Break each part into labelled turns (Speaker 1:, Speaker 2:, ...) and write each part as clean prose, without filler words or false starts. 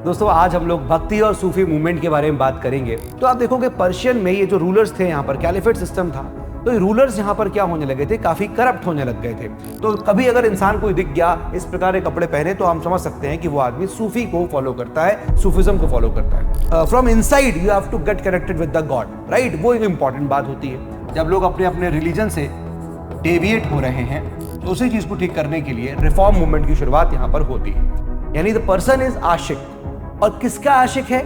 Speaker 1: दोस्तों आज हम लोग भक्ति और सूफी मूवमेंट के बारे में बात करेंगे। तो आप देखोगे पर्शियन में ये जो रूलर्स थे, यहाँ पर कैलिफेट सिस्टम था, तो ये रूलर्स यहाँ पर क्या होने लगे थे, काफी करप्ट होने लग गए थे। तो कभी अगर इंसान कोई दिख गया इस प्रकार के कपड़े पहने तो हम समझ सकते हैं कि वो आदमी सूफी को फॉलो करता है, सूफिज्म को फॉलो करता है। From inside you have to get connected with the God, right. वो एक इंपॉर्टेंट बात होती है। जब लोग अपने अपने रिलीजन से डेविएट हो रहे हैं तो उसी चीज को ठीक करने के लिए रिफॉर्म मूवमेंट की शुरुआत यहाँ पर होती है। यानी द पर्सन इज आशिक, और किसका आशिक है?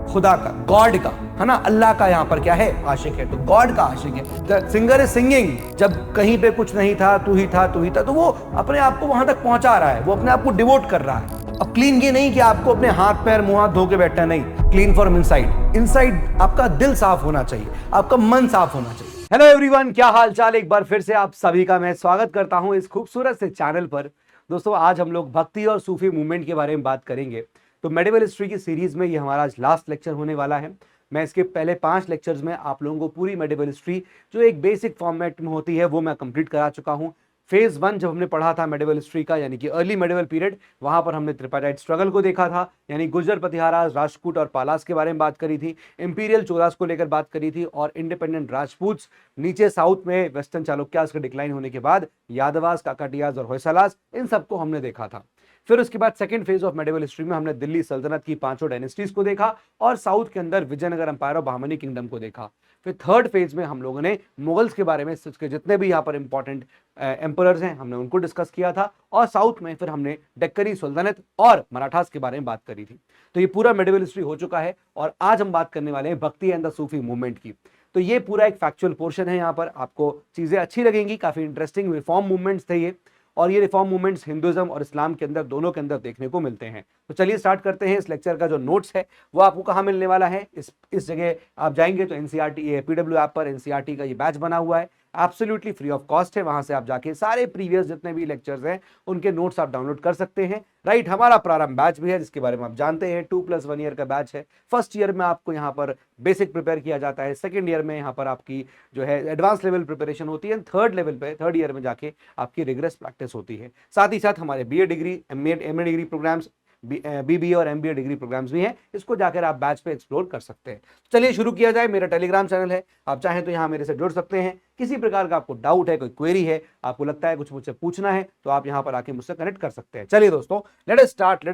Speaker 1: खुदा का, गॉड का, है ना। अल्लाह का यहाँ पर क्या है? आशिक है। तो गॉड का आशिक है। द सिंगर इज सिंगिंग, जब कहीं पे कुछ नहीं था, तू ही था, तू ही था, तो वो अपने आप को वहां तक पहुंचा रहा है, वो अपने आप को डिवोट कर रहा है। अब क्लीन ये नहीं कि आपको अपने हाथ पैर मुंह हाथ धो के बैठना, नहीं। Clean from inside. इनसाइड आपका दिल साफ होना चाहिए, आपका मन साफ होना चाहिए। हेलो एवरीवन, क्या हाल चाल। एक बार फिर से आप सभी का मैं स्वागत करता हूं इस खूबसूरत से चैनल पर। दोस्तों आज हम लोग भक्ति और सूफी मूवमेंट के बारे में बात करेंगे। तो मेडिवल हिस्ट्री की सीरीज में ये हमारा आज लास्ट लेक्चर होने वाला है। मैं इसके पहले 5 लेक्चर्स में आप लोगों को पूरी मेडिवल हिस्ट्री जो एक बेसिक फॉर्मेट में होती है वो मैं कंप्लीट करा चुका हूं। फेज 1 जब हमने पढ़ा था मेडिवल हिस्ट्री का, यानी कि अर्ली मेडिवल पीरियड, वहां पर हमने त्रिपाटाइट स्ट्रगल को देखा था, यानी गुर्जर, प्रतिहारास, राजपूत और पालास के बारे में बात करी थी, इंपीरियल चोलास को लेकर बात करी थी, और इंडिपेंडेंट राजपूत नीचे साउथ में वेस्टर्न चालुक्यास का डिक्लाइन होने के बाद यादवास, काकटियास और होयसालास, इन सबको हमने देखा था। फिर उसके बाद second phase of medieval history में हमने दिल्ली सल्तनत की 5 डायनेस्टीज को देखा और साउथ के अंदर विजयनगर एम्पायर और बहमनी किंगडम को देखा। फिर थर्ड फेज में हम लोगों ने मुगल्स के बारे में, उसके जितने भी यहाँ पर इंपॉर्टेंट एम्परर्स हैं हमने उनको डिस्कस किया था, और साउथ में फिर हमने डेक्कनी सुल्तानत और मराठास के बारे में बात करी थी। तो ये पूरा मेडिवल हिस्ट्री हो चुका है, और आज हम बात करने वाले हैं भक्ति एंड द सूफी मूवमेंट की। तो ये पूरा एक फैक्चुअल पोर्शन है। यहाँ पर आपको चीजें अच्छी लगेंगी, काफी इंटरेस्टिंग रिफॉर्म मूवमेंट्स थे ये, और ये रिफॉर्म मूवमेंट्स हिंदुइज्म और इस्लाम के अंदर, दोनों के अंदर देखने को मिलते हैं। तो चलिए स्टार्ट करते हैं। इस लेक्चर का जो नोट्स है वो आपको कहाँ मिलने वाला है? इस जगह आप जाएंगे तो एनसीईआरटी पीडब्ल्यू ऐप पर एनसीईआरटी का ये बैच बना हुआ है, एब्सोल्युटली फ्री ऑफ कॉस्ट है। वहां से आप जाके सारे प्रीवियस जितने भी लेक्चर्स हैं उनके नोट्स आप डाउनलोड कर सकते हैं, राइट। हमारा प्रारंभ बैच भी है जिसके बारे में आप जानते हैं, 2+1 ईयर का बैच है। फर्स्ट ईयर में आपको यहाँ पर बेसिक प्रिपेयर किया जाता है, सेकंड ईयर में यहाँ पर आपकी जो है एडवांस लेवल प्रिपरेशन होती है, थर्ड लेवल पे, थर्ड ईयर में जाके आपकी रिग्रेस प्रैक्टिस होती है। साथ ही साथ हमारे BA degree, MA degree programmes, BBA और एमबीए डिग्री प्रोग्राम्स भी हैं, इसको जाकर आप बैच पे एक्सप्लोर कर सकते हैं। चलिए शुरू किया जाए। मेरा टेलीग्राम चैनल है, आप चाहें तो यहाँ मेरे से जुड़ सकते हैं। किसी प्रकार का आपको डाउट है, कोई क्वेरी है, आपको लगता है कुछ मुझसे पूछना है, तो आप यहाँ पर आके मुझसे कनेक्ट कर सकते हैं। चलिए दोस्तों, लेट अस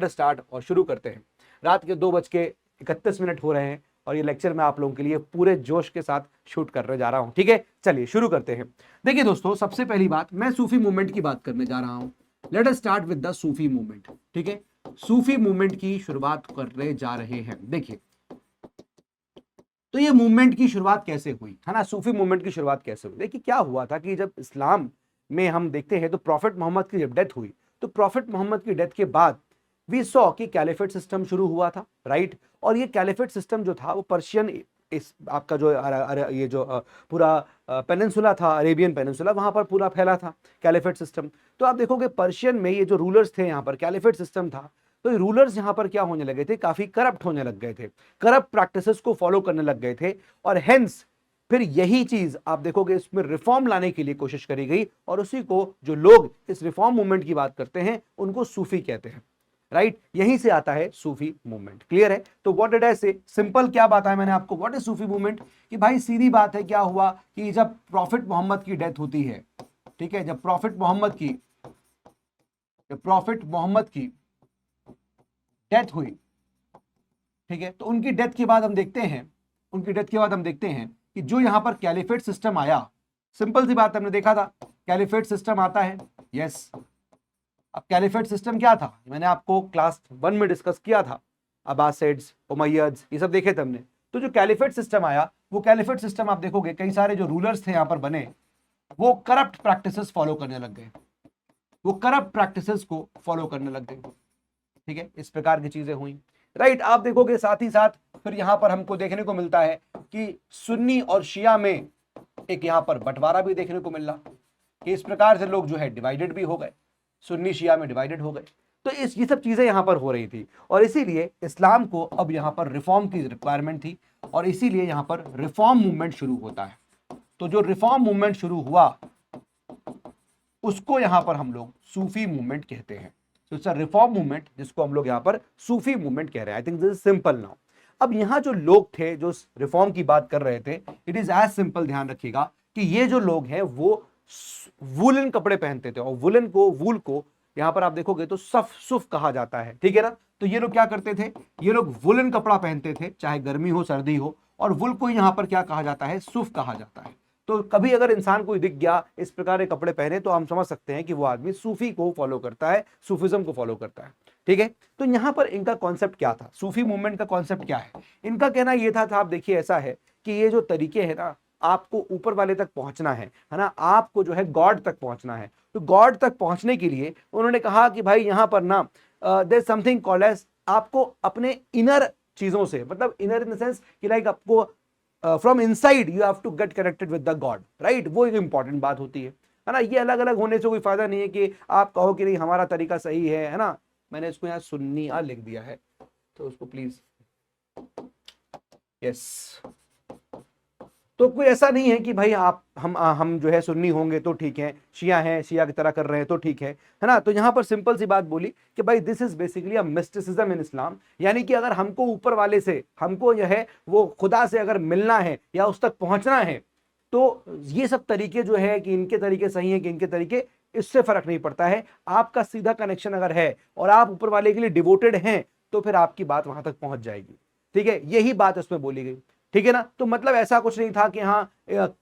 Speaker 1: स्टार्ट और शुरू करते हैं। रात के 2:31 हो रहे हैं और ये लेक्चर मैं आप लोगों के लिए पूरे जोश के साथ शूट करने जा रहा हूँ, ठीक है। चलिए शुरू करते हैं। देखिए दोस्तों, सबसे पहली बात, मैं सूफी मूवमेंट की बात करने जा रहा हूँ। Let us start with the Sufi movement, ठीक है। सूफी मूवमेंट की शुरुआत करने जा रहे हैं। देखिए, तो ये मूवमेंट की शुरुआत कैसे हुई, है ना। सूफी मूवमेंट की शुरुआत कैसे हुई? देखिए, क्या हुआ था कि जब इस्लाम में हम देखते हैं तो प्रॉफिट मोहम्मद की जब डेथ हुई, तो प्रॉफिट मोहम्मद की डेथ के बाद वी सॉ कि कैलिफेट सिस्टम शुरू हुआ था, राइट। और ये कैलिफेट सिस्टम जो था वो पर्शियन, इस आपका जो ये जो पूरा पेनिनसुला था, अरेबियन पेनिनसुला, वहां पर पूरा फैला था कैलिफेट सिस्टम। तो आप देखोगे पर्शियन में ये जो रूलर्स थे, यहाँ पर कैलिफेट सिस्टम था, तो ये रूलर्स यहाँ पर क्या होने लगे थे, काफी करप्ट होने लग गए थे, करप्ट प्रैक्टिसेस को फॉलो करने लग गए थे। और हेंस फिर यही चीज आप देखोगे इसमें रिफॉर्म लाने के लिए कोशिश करी गई, और उसी को जो लोग इस रिफॉर्म मूवमेंट की बात करते हैं उनको सूफी कहते हैं, राइट। यहीं से आता है सूफी मूवमेंट। क्लियर है? तो व्हाट डिड आई से, सिंपल क्या बताया मैंने आपको, व्हाट इज सूफी मूवमेंट, कि भाई सीधी बात है, क्या हुआ कि जब प्रॉफिट मोहम्मद की डेथ होती है, ठीक है, जब प्रॉफिट मोहम्मद की डेथ हुई, ठीक है, तो उनकी डेथ के बाद हम देखते हैं कि जो यहां पर कैलिफेट सिस्टम आया, सिंपल सी बात हमने देखा था, कैलिफेट सिस्टम आता है, यस। अब कैलिफेट सिस्टम क्या था, मैंने आपको क्लास 1 में डिस्कस किया था, अब्बासिड्स, उमैय्यद्स, ये सब देखे थे हमने। तो जो कैलिफेट सिस्टम आया, वो कैलिफेट सिस्टम आप देखोगे कई सारे जो रूलर्स थे यहां पर बने, वो करप्ट प्रैक्टिसेस फॉलो करने लग गए, ठीक है। इस प्रकार की चीजें हुई, राइट। आप देखोगे साथ ही साथ फिर यहां पर हमको देखने को मिलता है कि सुन्नी और शिया में एक यहां पर बंटवारा भी देखने को मिल रहा, कि इस प्रकार से लोग जो है डिवाइडेड भी हो गए, सुन्नी शिया में डिवाइडेड हो गए। तो ये सब चीजें यहां पर हो रही थी, और इसीलिए इस्लाम को अब यहां पर रिफॉर्म की रिक्वायरमेंट थी, और इसीलिए यहां पर रिफॉर्म मूवमेंट शुरू होता है। तो जो रिफॉर्म मूवमेंट शुरू हुआ उसको यहां पर हम लोग सूफी मूवमेंट कहते हैं। So it's a reform movement जिसको हम लोग यहाँ पर सूफी मूवमेंट कह रहे हैं। I think this is simple now. अब यहाँ जो लोग थे जो रिफॉर्म की बात कर रहे थे, इट इज एज सिंपल, ध्यान रखिएगा कि ये जो लोग हैं वो वुलन कपड़े पहनते थे, और वुलन को, वूल को यहां पर आप देखोगे तो सफ सुफ कहा जाता है, ठीक है ना। तो ये लोग क्या करते थे, ये लोग वुलन कपड़ा पहनते थे, चाहे गर्मी हो सर्दी हो, और वुल को यहां पर क्या कहा जाता है, सुफ कहा जाता है। तो कभी अगर इंसान कोई दिख गया इस प्रकार के कपड़े पहने तो हम समझ सकते हैं कि वो आदमी सूफी को फॉलो करता है, सूफिज्म को फॉलो करता है, ठीक है। तो यहां पर इनका कॉन्सेप्ट क्या था, सूफी मूवमेंट का कॉन्सेप्ट क्या है, इनका कहना यह था आप देखिए ऐसा है कि ये जो तरीके हैं ना, आपको ऊपर वाले तक पहुंचना है ना, आपको जो है गॉड तक पहुंचना है। तो गॉड तक पहुंचने के लिए उन्होंने कहा कि भाई यहां पर ना देयर समथिंग कॉल्ड एज, आपको अपने इनर चीजों से, मतलब इनर इन द सेंस कि लाइक आपको from inside you have to get connected with the God, right. वो एक इंपॉर्टेंट बात होती है ना। ये अलग अलग होने से कोई फायदा नहीं है कि आप कहो कि नहीं हमारा तरीका सही है ना। मैंने इसको यहाँ सुन्नी लिख दिया है, तो उसको प्लीज, यस। तो कोई ऐसा नहीं है कि भाई आप हम जो है सुन्नी होंगे तो ठीक है, शिया हैं शिया की तरह कर रहे हैं तो ठीक है ना। तो यहां पर सिंपल सी बात बोली कि भाई this is basically a mysticism in Islam, यानी कि अगर हमको ऊपर वाले से, हमको जो है वो खुदा से अगर मिलना है या उस तक पहुंचना है, तो ये सब तरीके जो है कि इनके तरीके सही है कि इनके तरीके, इससे फर्क नहीं पड़ता है। आपका सीधा कनेक्शन अगर है और आप ऊपर वाले के लिए डिवोटेड हैं तो फिर आपकी बात वहां तक पहुंच जाएगी, ठीक है। यही बात उसमें बोली गई, ठीक है ना। तो मतलब ऐसा कुछ नहीं था कि हाँ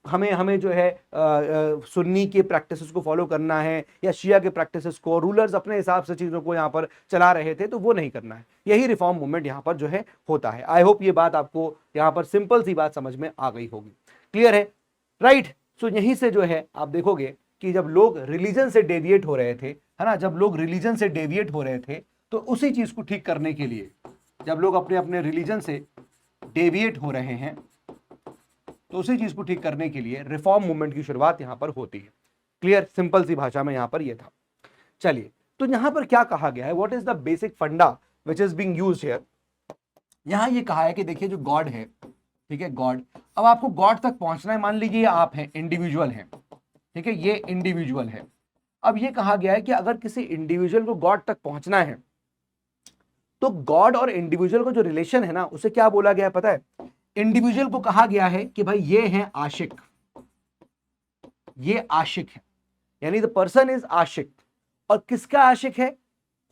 Speaker 1: हमें हमें जो है सुन्नी के प्रैक्टिसेस को फॉलो करना है या शिया के प्रैक्टिसेस को, रूलर्स अपने हिसाब से चीजों को यहाँ पर चला रहे थे तो वो नहीं करना है। यही रिफॉर्म मूवमेंट यहाँ पर जो है होता है। आई होप ये बात आपको यहाँ पर सिंपल सी बात समझ में आ गई होगी, क्लियर है, राइट। सो यहीं से जो है आप देखोगे कि जब लोग रिलीजन से डेविएट हो रहे थे, है ना, जब लोग रिलीजन से डेविएट हो रहे थे तो उसी चीज को ठीक करने के लिए, जब लोग अपने अपने रिलीजन से डेविएट हो रहे हैं तो उसी चीज को ठीक करने के लिए रिफॉर्म मूवमेंट की शुरुआत यहां पर होती है। क्लियर, सिंपल सी भाषा में यहां पर यह था। चलिए, तो यहां पर क्या कहा गया है, व्हाट इज द बेसिक फंडा which is being used here. यहां ये कहा है कि देखिए जो गॉड है, ठीक है, गॉड, अब आपको गॉड तक पहुंचना है, मान लीजिए आप हैं, इंडिविजुअल हैं, ठीक है, ये इंडिविजुअल है। अब ये कहा गया है कि अगर किसी इंडिविजुअल को गॉड तक पहुंचना है तो गॉड और इंडिविजुअल का जो रिलेशन है ना, उसे क्या बोला गया है पता है। इंडिविजुअल को कहा गया है कि भाई ये हैं आशिक, ये आशिक है, यानी द पर्सन इज आशिक। और किसका आशिक है,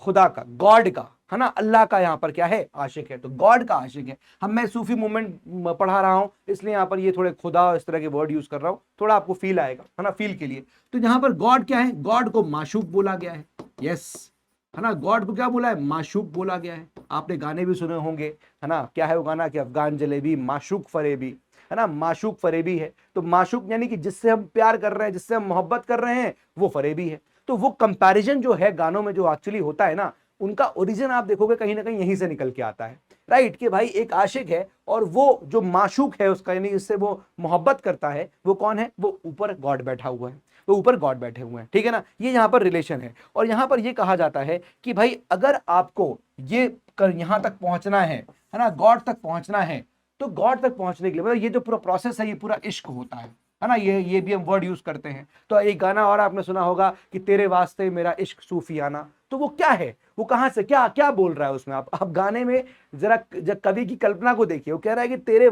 Speaker 1: खुदा का, गॉड का, है ना, अल्लाह का यहां पर क्या है, आशिक है। तो गॉड का आशिक है। मैं सूफी मूवमेंट पढ़ा रहा हूं इसलिए यहां पर ये थोड़े खुदा इस तरह के वर्ड यूज कर रहा हूं, थोड़ा आपको फील आएगा, है ना, फील के लिए। तो यहां पर गॉड क्या है, गॉड को माशूक बोला गया है, यस, है ना, गॉड को क्या बोला है, माशूक बोला गया है। आपने गाने भी सुने होंगे, है ना, क्या है वो गाना कि अफगान जलेबी माशूक फरेबी, है ना, माशूक फरेबी है। तो माशूक यानी कि जिससे हम प्यार कर रहे हैं, जिससे हम मोहब्बत कर रहे हैं, वो फरेबी है। तो वो कंपैरिजन जो है गानों में जो एक्चुअली होता है ना, उनका ओरिजिन आप देखोगे कहीं ना कहीं यहीं से निकल के आता है, राइट। कि भाई एक आशिक है और वो जो माशूक है उसका, यानी जिससे वो मोहब्बत करता है, वो कौन है, वो ऊपर गॉड बैठा हुआ है, वो ऊपर गॉड बैठे हुए हैं, ठीक है ना। ये यहाँ पर रिलेशन है। और यहाँ पर ये कहा जाता है कि भाई अगर आपको ये यहां तक पहुंचना है ना, गॉड तक पहुंचना है, तो गॉड तक पहुंचने के लिए मतलब ये जो पूरा प्रोसेस है, ये पूरा इश्क होता है ना। ये भी हम वर्ड यूज करते हैं। तो एक गाना और आपने सुना होगा कि तेरे वास्ते मेरा इश्क सूफियाना। तो वो क्या है, वो कहां से क्या क्या बोल रहा है उसमें, आप गाने में जरा जब कवि की कल्पना को देखिए, वो कह रहा है कि तेरे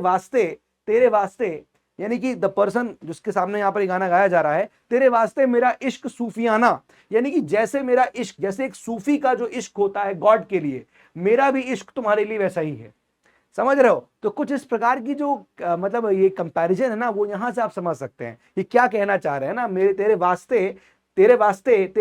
Speaker 1: वास्ते यानी कि द पर्सन जिसके सामने यहाँ पर गाना गाया जा रहा है, तेरे वास्ते मेरा इश्क सूफियाना, यानी कि जैसे मेरा इश्क, जैसे एक सूफी का जो इश्क होता है गॉड के लिए, मेरा भी इश्क तुम्हारे लिए वैसा ही है। समझ रहे हो। तो कुछ इस प्रकार की जो मतलब ये कंपैरिजन है ना, वो यहां से आप समझ सकते हैं ये क्या कहना चाह रहे हैं ना, मेरे तेरे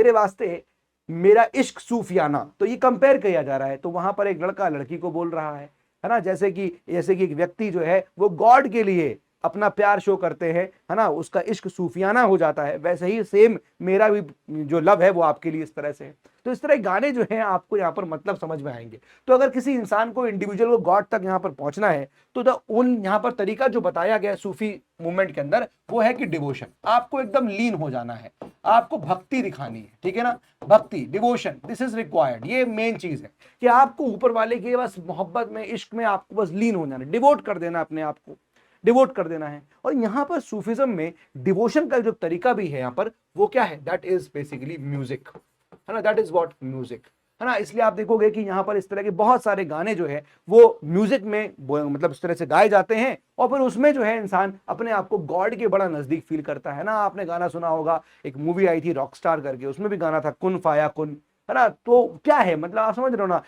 Speaker 1: वास्ते मेरा इश्क सूफियाना। तो ये कंपेयर किया जा रहा है। तो वहां पर एक लड़का लड़की को बोल रहा है ना, जैसे कि एक व्यक्ति जो है वो गॉड के लिए अपना प्यार शो करते हैं, है ना, उसका इश्क सूफियाना हो जाता है, वैसे ही सेम मेरा भी जो लव है वो आपके लिए इस तरह से है। तो इस तरह गाने जो हैं आपको यहाँ पर मतलब समझ में आएंगे। तो अगर किसी इंसान को, इंडिविजुअल को गॉड तक यहाँ पर पहुंचना है तो द उन यहाँ पर तरीका जो बताया गया सूफी मूवमेंट के अंदर वो है कि डिवोशन, आपको एकदम लीन हो जाना है, आपको भक्ति दिखानी है, ठीक है ना, भक्ति, डिवोशन, दिस इज रिक्वायर्ड। ये मेन चीज है कि आपको ऊपर वाले के बस मोहब्बत में, इश्क में आपको बस लीन हो जाना, डिवोट कर देना, अपने आप को डिवोट कर देना है। और यहां पर सूफिज्म में डिवोशन का जो तरीका भी है यहां पर, वो क्या है, दैट इज बेसिकली म्यूजिक, है ना, दैट इज व्हाट म्यूजिक, है ना। इसलिए आप देखोगे कि यहाँ पर इस तरह के बहुत सारे गाने जो है वो म्यूजिक में मतलब इस तरह से गाए जाते हैं और फिर उसमें जो है इंसान अपने आप को गॉड के बड़ा नजदीक फील करता है ना। आपने गाना सुना होगा, एक मूवी आई थी रॉकस्टार करके, उसमें भी गाना था कुन फाया कुन, है ना। तो क्या है मतलब आप समझ रहे हो ना,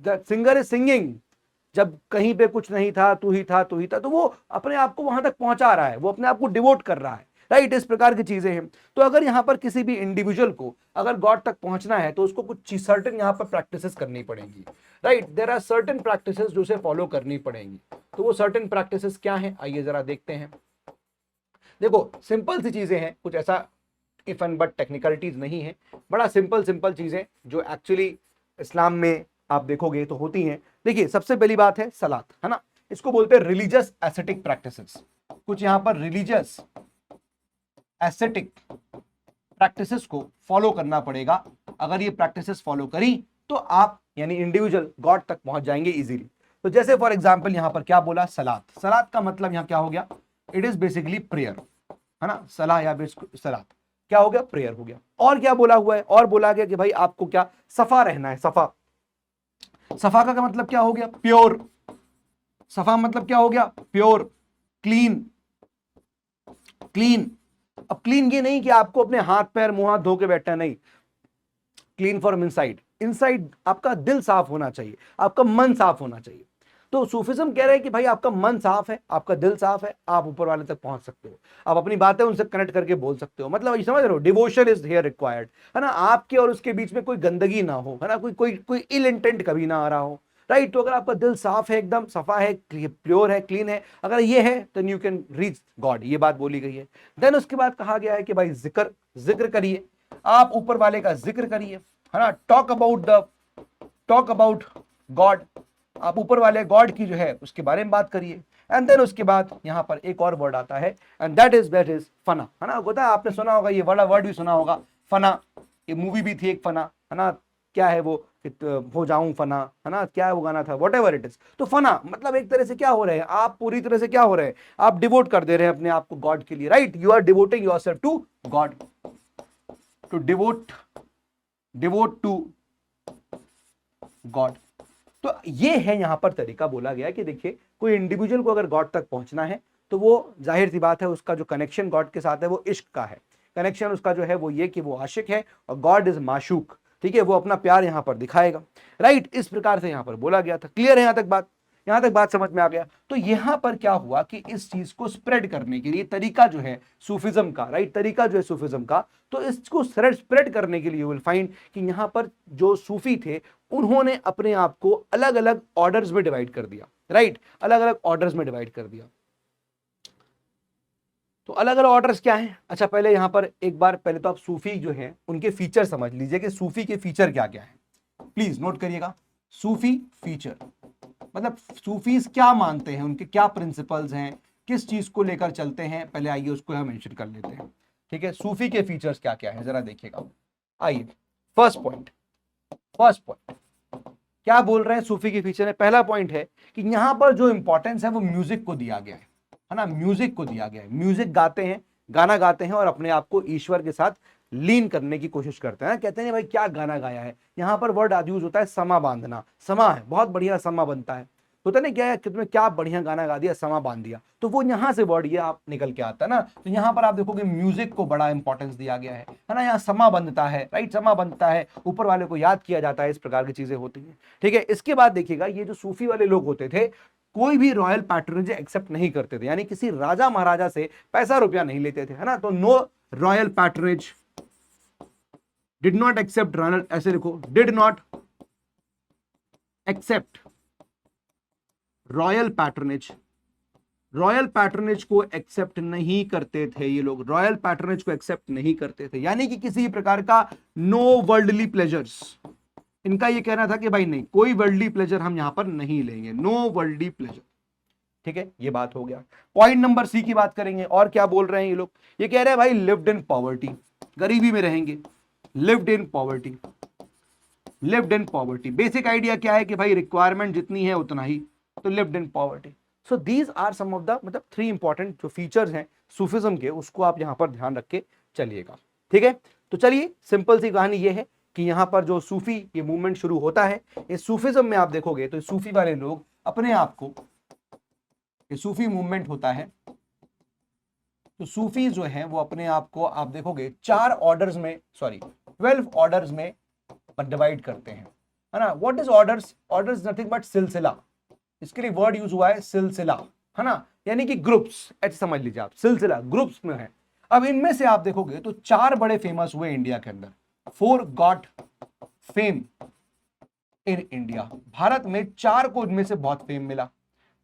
Speaker 1: द सिंगर इज सिंगिंग, जब कहीं पे कुछ नहीं था तू ही था तू ही था, तो वो अपने आप को वहां तक पहुंचा रहा है, वो अपने आप को डिवोट कर रहा है, राइट। इस प्रकार की चीजें हैं। तो अगर यहां पर किसी भी इंडिविजुअल को अगर गॉड तक पहुंचना है तो उसको कुछ सर्टेन यहां पर प्रैक्टिसेस करनी पड़ेंगी, right. There are certain practices जो उसे फॉलो करनी पड़ेंगी। तो वो सर्टेन प्रैक्टिसेस क्या है, आइए जरा देखते हैं। देखो सिंपल सी चीजें हैं, कुछ ऐसा इफ एंड बट टेक्निकलिटीज नहीं है, बड़ा सिंपल सिंपल चीजें जो एक्चुअली इस्लाम में आप देखोगे तो होती हैं। देखिए सबसे पहली बात है सलात, है ना। इसको बोलते हैं रिलीजियस एस्थेटिक प्रैक्टिसेस। कुछ यहां पर रिलीजियस एस्थेटिक प्रैक्टिसेस को फॉलो करना पड़ेगा। अगर ये प्रैक्टिसेस फॉलो करी तो आप यानी इंडिविजुअल गॉड तक पहुंच जाएंगे इजीली। तो जैसे फॉर एग्जांपल यहां पर क्या बोला, सलात। सलात का मतलब यहां क्या हो गया, इट इज बेसिकली प्रेयर, है ना। सलाह या सलात क्या हो गया, प्रेयर हो गया। और क्या बोला हुआ है, और बोला गया कि भाई आपको क्या सफा रहना है। सफा, सफा का मतलब क्या हो गया, प्योर। सफा मतलब क्या हो गया, प्योर, क्लीन, क्लीन। अब क्लीन ये नहीं कि आपको अपने हाथ पैर मुंह हाथ धो के बैठना, नहीं। क्लीन फ्रॉम इनसाइड, इनसाइड आपका दिल साफ होना चाहिए, आपका मन साफ होना चाहिए। तो सूफिज्म कह रहे हैं कि भाई आपका मन साफ है, आपका दिल साफ है, आप ऊपर वाले तक पहुंच सकते हो, आप अपनी बातें उनसे कनेक्ट करके बोल सकते हो। मतलब ये समझ रहे हो, डिवोशन इज हियर रिक्वायर्ड, है ना। आपके और उसके बीच में कोई गंदगी ना हो, है ना, कोई कोई कोई इल इंटेंट कभी ना आ रहा हो, राइट। तो अगर आपका दिल साफ है, एकदम सफा है, प्योर है, क्लीन है, अगर ये है then you can reach God, ये बात बोली गई है। देन उसके बाद कहा गया है कि भाई जिक्र, जिक्र करिए, आप ऊपर वाले का जिक्र करिए, है ना। टॉक अबाउट गॉड, आप ऊपर वाले गॉड की जो है उसके बारे में बात करिए। एंड देन उसके बाद यहां पर एक और वर्ड आता है एंड दैट इज फना, है ना। होता है, आपने सुना होगा ये बड़ा वर्ड भी सुना होगा, फना। ये मूवी भी थी एक फना, है ना। क्या है वो, हो जाऊं फना, है ना, क्या है वो गाना था, वॉट एवर इट इज। तो फना मतलब एक तरह से क्या हो रहे हैं आप, पूरी तरह से क्या हो रहे हैं आप, डिवोट कर दे रहे हैं अपने आप को गॉड के लिए, right. You are devoting yourself to God, to devote to God. तो ये है यहां पर तरीका बोला गया कि देखिए कोई इंडिविजुअल को अगर गॉड तक पहुंचना है तो वो जाहिर सी बात है उसका जो कनेक्शन गॉड के साथ है वो इश्क का है। कनेक्शन उसका जो है वो ये कि वो आशिक है और गॉड इज माशूक, ठीक है। वो अपना प्यार यहां पर दिखाएगा, राइट। इस प्रकार से यहां पर बोला गया था। क्लियर है यहां तक बात, यहां तक बात समझ में आ गया। तो यहां पर क्या हुआ कि इस चीज को स्प्रेड करने के लिए तरीका जो है सूफिज्म का, राइट, तरीका जो है सूफिज्म का, तो इसको स्प्रेड करने के लिए यू विल फाइंड कि यहां पर जो सूफी थे उन्होंने अपने आप को अलग अलग ऑर्डर्स में डिवाइड कर दिया, राइट, अलग अलग ऑर्डर्स में डिवाइड कर दिया। तो अलग अलग ऑर्डर्स क्या हैं? अच्छा पहले यहां पर एक बार पहले तो आप सूफी जो हैं उनके फीचर समझ लीजिए कि सूफी के फीचर क्या क्या हैं। प्लीज नोट करिएगा, सूफी फीचर मतलब सूफीज क्या मानते हैं, उनके क्या प्रिंसिपल्स हैं, किस चीज को लेकर चलते हैं, पहले आइए उसको हम मेंशन कर लेते हैं, ठीक है। सूफी के फीचर्स क्या क्या है जरा देखिएगा। आइए फर्स्ट पॉइंट क्या बोल रहे हैं सूफी के फीचर है। पहला पॉइंट है कि यहां पर जो इंपॉर्टेंस है वो म्यूजिक को दिया गया है ना, म्यूजिक को दिया गया है। म्यूजिक गाते हैं, गाना गाते हैं और अपने आप को ईश्वर के साथ लीन करने की कोशिश करते हैं। कहते हैं भाई क्या गाना गाया है, यहां पर वर्ड आज यूज होता है समा बांधना। समा है, बहुत बढ़िया समा बनता है, होता नहीं क्या है कि तुम्हें क्या बढ़िया गाना गा दिया, समा बांध दिया, तो वो यहां से वर्ड ये आप निकल के आता है ना। तो यहां पर आप देखोगे म्यूजिक को बड़ा इंपॉर्टेंस दिया गया है ना। यहाँ समा बनता है, राइट, समा बनता है, ऊपर वाले को याद किया जाता है, इस प्रकार की चीजें होती हैं, ठीक है। इसके बाद देखिएगा ये जो सूफी वाले लोग होते थे कोई भी रॉयल पैट्रोनेज एक्सेप्ट नहीं करते थे, यानी किसी राजा महाराजा से पैसा रुपया नहीं लेते थे, है ना। तो no royal patronage, did not accept, ऐसे लिखो, did not accept royal patronage. Royal patronage को एक्सेप्ट नहीं करते थे ये लोग, रॉयल पैट्रोनेज को एक्सेप्ट नहीं करते थे, यानी कि किसी प्रकार का नो वर्ल्डली प्लेजर्स। इनका ये कहना था कि भाई नहीं, कोई वर्ल्डली प्लेजर हम यहां पर नहीं लेंगे, नो वर्ल्डली प्लेजर, ठीक है। ये बात हो गया। पॉइंट नंबर सी की बात करेंगे। और क्या बोल रहे हैं ये लोग, ये कह रहे हैं भाई लिव्ड इन पॉवर्टी, गरीबी में रहेंगे, lived in poverty, lived in poverty. Basic idea क्या है कि भाई रिक्वायरमेंट जितनी है उतना ही, तो lived in poverty. So these are some of the मतलब 3 इंपॉर्टेंट जो फीचर्स हैं सूफिज्म के, उसको आप यहां पर ध्यान रख के चलिएगा, ठीक है। तो चलिए सिंपल सी कहानी ये है कि यहाँ पर जो सूफी ये मूवमेंट शुरू होता है, इस सूफिज्म में आप देखोगे तो सूफी वाले लोग अपने आप को, ये सूफी मूवमेंट होता है, तो सूफी जो है वो अपने आप को आप देखोगे 4 ऑर्डर्स में, सॉरी 12 ऑर्डर्स में डिवाइड करते हैं, है ना। What is orders? Orders nothing but सिलसिला, इसके लिए वर्ड यूज हुआ है सिलसिला, है ना, यानी कि ग्रुप्स, ऐसे समझ लीजिए आप, सिलसिला ग्रुप्स में है। अब इनमें से आप देखोगे तो 4 बड़े फेमस हुए इंडिया के अंदर, 4 got fame in India. Bharat में 4 को इनमें से बहुत फेम मिला,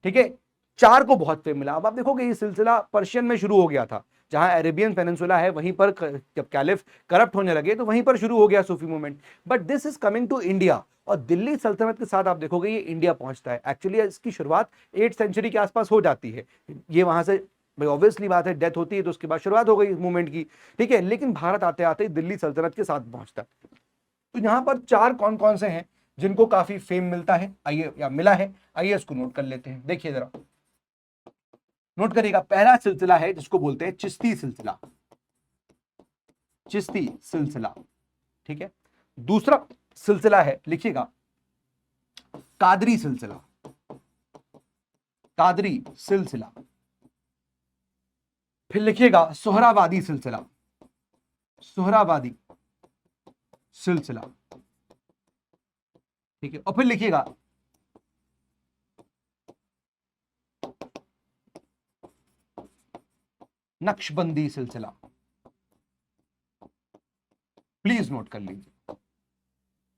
Speaker 1: ठीक है, 4 को बहुत फेम मिला। अब आप देखोगे ये सिलसिला पर्शियन में शुरू हो गया था, जहां अरेबियन पेनिनसुला है वहीं पर जब कैलिफ करप्ट होने लगे तो वहीं पर शुरू हो गया सूफी movement. But this is coming to India, और दिल्ली सल्तनत के साथ आप देखोगे ये इंडिया पहुंचता है। एक्चुअली इसकी शुरुआत 8th सेंचुरी के आसपास हो जाती है, ये वहां से भाई ऑब्वियसली बात है, डेथ होती है तो उसके बाद शुरुआत हो गई मूवमेंट की, ठीक है, लेकिन भारत आते आते दिल्ली सल्तनत के साथ पहुंचता है। तो यहां पर 4 कौन कौन से हैं जिनको काफी फेम मिलता है, आइए या मिला है, आइए इसको नोट कर लेते हैं। देखिए जरा नोट करिएगा, पहला सिलसिला है जिसको बोलते हैं चिश्ती सिलसिला, चिश्ती सिलसिला, ठीक है। दूसरा सिलसिला है, लिखिएगा, कादरी सिलसिला, कादरी सिलसिला। फिर लिखिएगा सोहरावादी सिलसिला, सोहरावादी सिलसिला, ठीक है। और फिर लिखिएगा नक्शबंदी सिलसिला। प्लीज नोट कर लीजिए,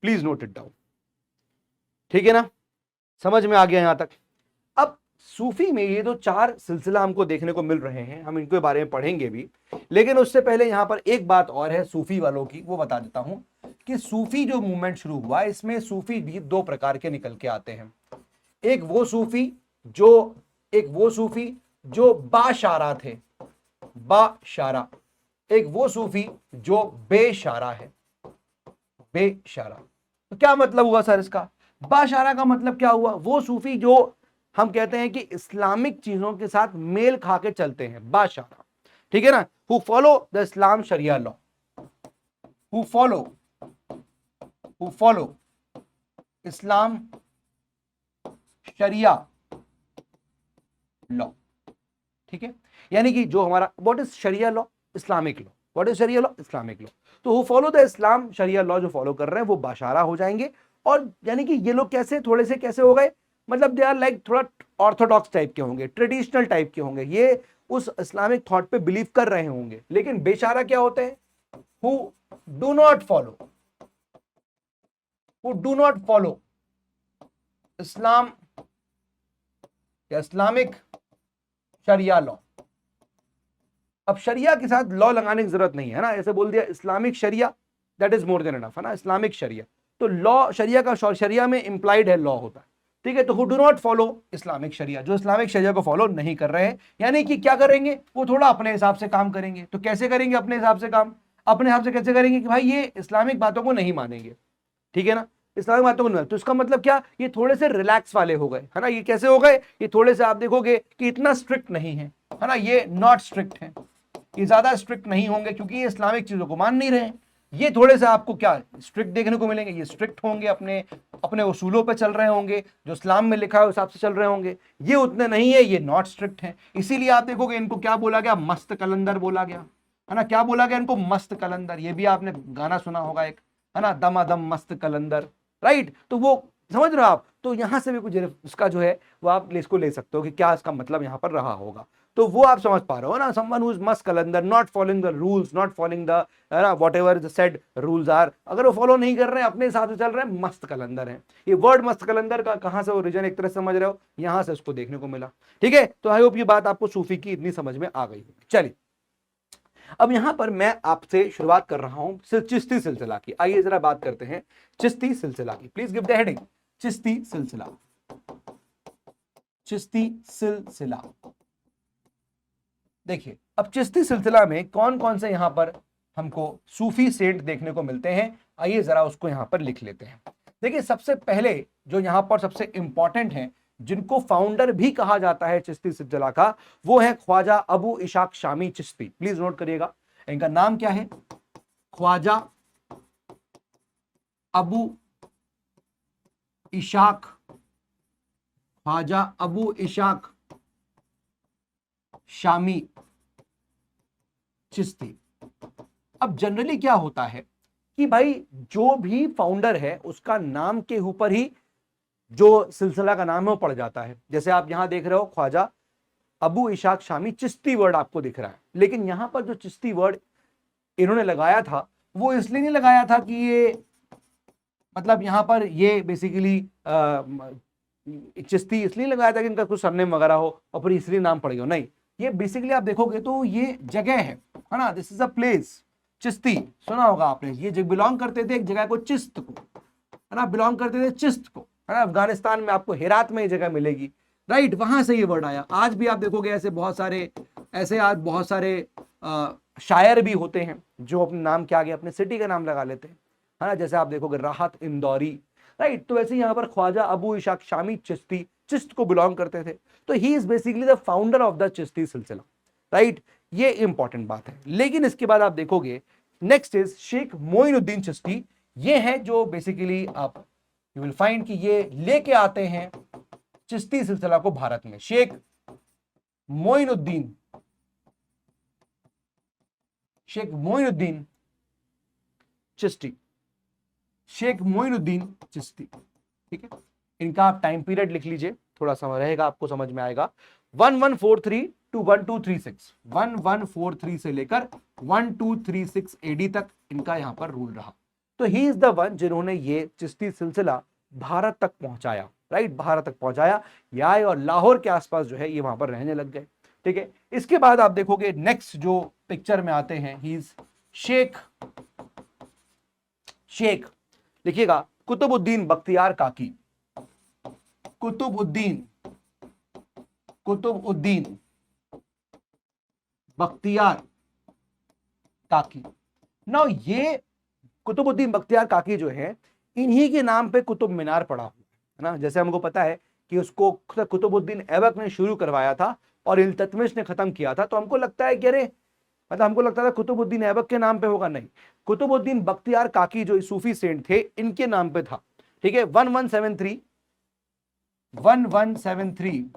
Speaker 1: प्लीज नोट इट डाउन, ठीक है ना, समझ में आ गया यहां तक। अब सूफी में ये जो 4 सिलसिला हमको देखने को मिल रहे हैं, हम इनके बारे में पढ़ेंगे भी, लेकिन उससे पहले यहां पर एक बात और है सूफी वालों की, वो बता देता हूं कि सूफी जो मूवमेंट शुरू हुआ इसमें सूफी भी 2 प्रकार के निकल के आते हैं। एक वो सूफी जो बाशारा थे, बाशारा। एक वो सूफी जो बेशारा है, बेशारा। तो क्या मतलब हुआ सर इसका? बाशारा का मतलब क्या हुआ? वो सूफी जो हम कहते हैं कि इस्लामिक चीजों के साथ मेल खा के चलते हैं, बाशारा, ठीक है ना, हु फॉलो द इस्लाम शरिया लॉ, हु फॉलो इस्लाम शरिया लॉ, ठीक है। यानी कि जो हमारा व्हाट इज शरिया law? Islamic law. What is शरिया लॉ? Islamic law. तो हु फॉलो द इस्लाम शरिया लॉ जो फॉलो कर रहे हैं वो बाशारा हो जाएंगे। और यानी कि ये लोग कैसे, थोड़े से कैसे हो गए, मतलब दे आर लाइक थोड़ा ऑर्थोडॉक्स टाइप के होंगे, ट्रेडिशनल टाइप के होंगे, ये उस इस्लामिक थॉट पे बिलीव कर रहे होंगे। लेकिन बेचारा क्या होते हैं? हु डू नॉट फॉलो इस्लाम या इस्लामिक शरिया लॉ। अब शरिया के साथ लॉ लगाने की जरूरत नहीं है ना, ऐसे बोल दिया Islamic sharia, that is more than enough, है ना, इस्लामिक शरिया। तो लॉ, शरिया का शरिया में इंप्लाइड है लॉ होता है, ठीक है। तो who do not follow Islamic शरिया, जो इस्लामिक शरिया को फॉलो नहीं कर रहे हैं, यानी कि क्या करेंगे, वो थोड़ा अपने हिसाब से काम करेंगे। तो कैसे करेंगे अपने हिसाब से काम? अपने हिसाब से कैसे करेंगे कि भाई ये इस्लामिक बातों को नहीं मानेंगे, ठीक है ना, इस्लामिक बातों को नहीं। तो इसका मतलब क्या, ये थोड़े से रिलैक्स वाले हो गए, है ना। ये कैसे हो गए? ये थोड़े से आप देखोगे कि इतना स्ट्रिक्ट नहीं है, है ना, ये नॉट स्ट्रिक्ट है, ये ज्यादा स्ट्रिक्ट नहीं होंगे क्योंकि ये इस्लामिक चीजों को मान नहीं रहे हैं। ये थोड़े से आपको क्या स्ट्रिक्ट देखने को मिलेंगे, ये स्ट्रिक्ट होंगे, अपने अपने उसूलों पे चल रहे होंगे, जो इस्लाम में लिखा है उस हिसाब से चल रहे होंगे। ये उतने नहीं है, ये नॉट स्ट्रिक्ट है। इसीलिए आप देखोगे इनको क्या बोला गया? मस्त कलंदर बोला गया, है ना। क्या बोला गया इनको? मस्त कलंदर। ये भी आपने गाना सुना होगा एक, है ना, दमादम मस्त कलंदर, राइट। तो वो समझ रहे हो आप? तो यहां से भी कुछ उसका जो है वो आप इसको ले सकते हो कि क्या इसका मतलब यहां पर रहा होगा। तो वो आप समझ पा रहे हो ना, समवन हु इज मस्त कलंदर, not following the rules, not following the, है ना, whatever the said rules are, अगर वो फॉलो नहीं कर रहे हैं, अपने हिसाब से चल रहे हैं, मस्त कलंदर है। ये वर्ड मस्त कलंदर का कहां से ओरिजिन एक तरह से समझ रहे हो, यहां से उसको देखने को मिला, ठीक है। तो आई होप ये बात आपको सूफी की इतनी समझ में आ गई। चलिए अब यहां पर मैं आपसे शुरुआत कर रहा हूं चिश्ती सिलसिला की। आइए जरा बात करते हैं चिश्ती सिलसिला की। Please give the heading, Chishti सिलसिला, चिश्ती सिलसिला। देखिए अब चिश्ती सिलसिला में कौन कौन से यहां पर हमको सूफी सेंट देखने को मिलते हैं, आइए जरा उसको यहां पर लिख लेते हैं। देखिए सबसे पहले जो यहां पर सबसे इंपॉर्टेंट है, जिनको फाउंडर भी कहा जाता है चिश्ती सिलसिला का, वो है ख्वाजा अबू इशाक शामी चिश्ती। प्लीज नोट करिएगा, इनका नाम क्या है? ख्वाजा अबू इशाक, ख्वाजा अबू इशाक शामी चिश्ती। अब जनरली क्या होता है कि भाई जो भी फाउंडर है उसका नाम के ऊपर ही जो सिलसिला का नाम है वो पड़ जाता है। जैसे आप यहां देख रहे हो ख्वाजा अबू इशाक शामी चिश्ती वर्ड आपको दिख रहा है, लेकिन यहां पर जो चिश्ती वर्ड इन्होंने लगाया था वो इसलिए नहीं लगाया था कि ये मतलब यहां पर ये बेसिकली चिश्ती इसलिए लगाया था कि इनका कुछ सरनेम वगैरह हो और फिर इसलिए नाम पड़ गया, नहीं। ये बेसिकली आप देखोगे तो ये जगह है ना, this is a place. Chishti सुना होगा आपने, ये जो बिलोंग करते थे एक जगह को, चिश्त को, है ना, बिलोंग करते थे चिश्त को, है ना। अफगानिस्तान में आपको हेरात में ये जगह मिलेगी, राइट, वहां से ये वर्ड आया। आज भी आप देखोगे ऐसे बहुत सारे आज बहुत सारे शायर भी होते हैं जो अपने नाम के आगे अपने सिटी का नाम लगा लेते हैं, है ना। जैसे आप देखोगे राहत इंदौरी, राइट। तो वैसे यहाँ पर ख्वाजा अबू इशाक शामी चिश्ती चिश्त को बिलोंग करते थे, तो ही is basically the founder of the Chishti सिलसिला, राइट। ये इंपॉर्टेंट बात है। लेकिन इसके बाद आप देखोगे नेक्स्ट इज शेख मोइनुद्दीन चिश्ती। ये है जो बेसिकली आप यू विल फाइंड कि ये लेके आते हैं चिश्ती सिलसिला को भारत में। शेख मोइनुद्दीन चिश्ती, शेख मोइनुद्दीन चिश्ती, ठीक है। इनका आप टाइम पीरियड लिख लीजिए, थोड़ा सा रहेगा, आपको समझ में आएगा। 1143 टू 1236, 1143 से लेकर 1236 एडी तक इनका यहां पर रूल रहा। तो ही इज द वन जिन्होंने ये चिश्ती सिलसिला भारत तक पहुंचाया, राइट, भारत तक पहुंचाया। ये आए और लाहौर के आसपास जो है ये वहां पर रहने लग गए, ठीक है। इसके बाद आप देखोगे नेक्स्ट जो पिक्चर में आते हैं, ही इज शेख लिखिएगा कुतुबुद्दीन बख्तियार काकी, कुतुबुद्दीन बख्तियार काकी। नाउ ये कुतुबुद्दीन बख्तियार काकी जो है, इन्हीं के नाम पे कुतुब मीनार पड़ा हुआ है ना। जैसे हमको पता है कि उसको कुतुबुद्दीन ऐबक ने शुरू करवाया था और इल्तुतमिश ने खत्म किया था, तो हमको लगता है कि अरे मतलब हमको लगता था कुतुबुद्दीन ऐबक के नाम पे होगा, नहीं, कुतुबुद्दीन बख्तियार काकी जो सूफी सेंट थे इनके नाम पे था, ठीक है। 1173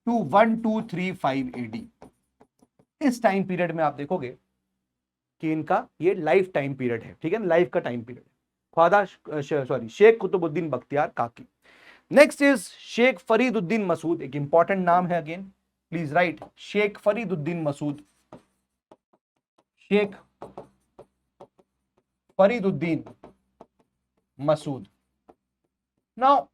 Speaker 1: टू 1235 एडी, इस टाइम पीरियड में आप देखोगे कि इनका ये लाइफ टाइम पीरियड है, ठीक है, लाइफ का टाइम पीरियड है। शेख कुतुबुद्दीन बख्तियार काकी। नेक्स्ट इज शेख फरीदुद्दीन मसूद, एक इंपॉर्टेंट नाम है, again please right, Sheikh Fariduddin Masud, Sheikh Fariduddin Masud. Now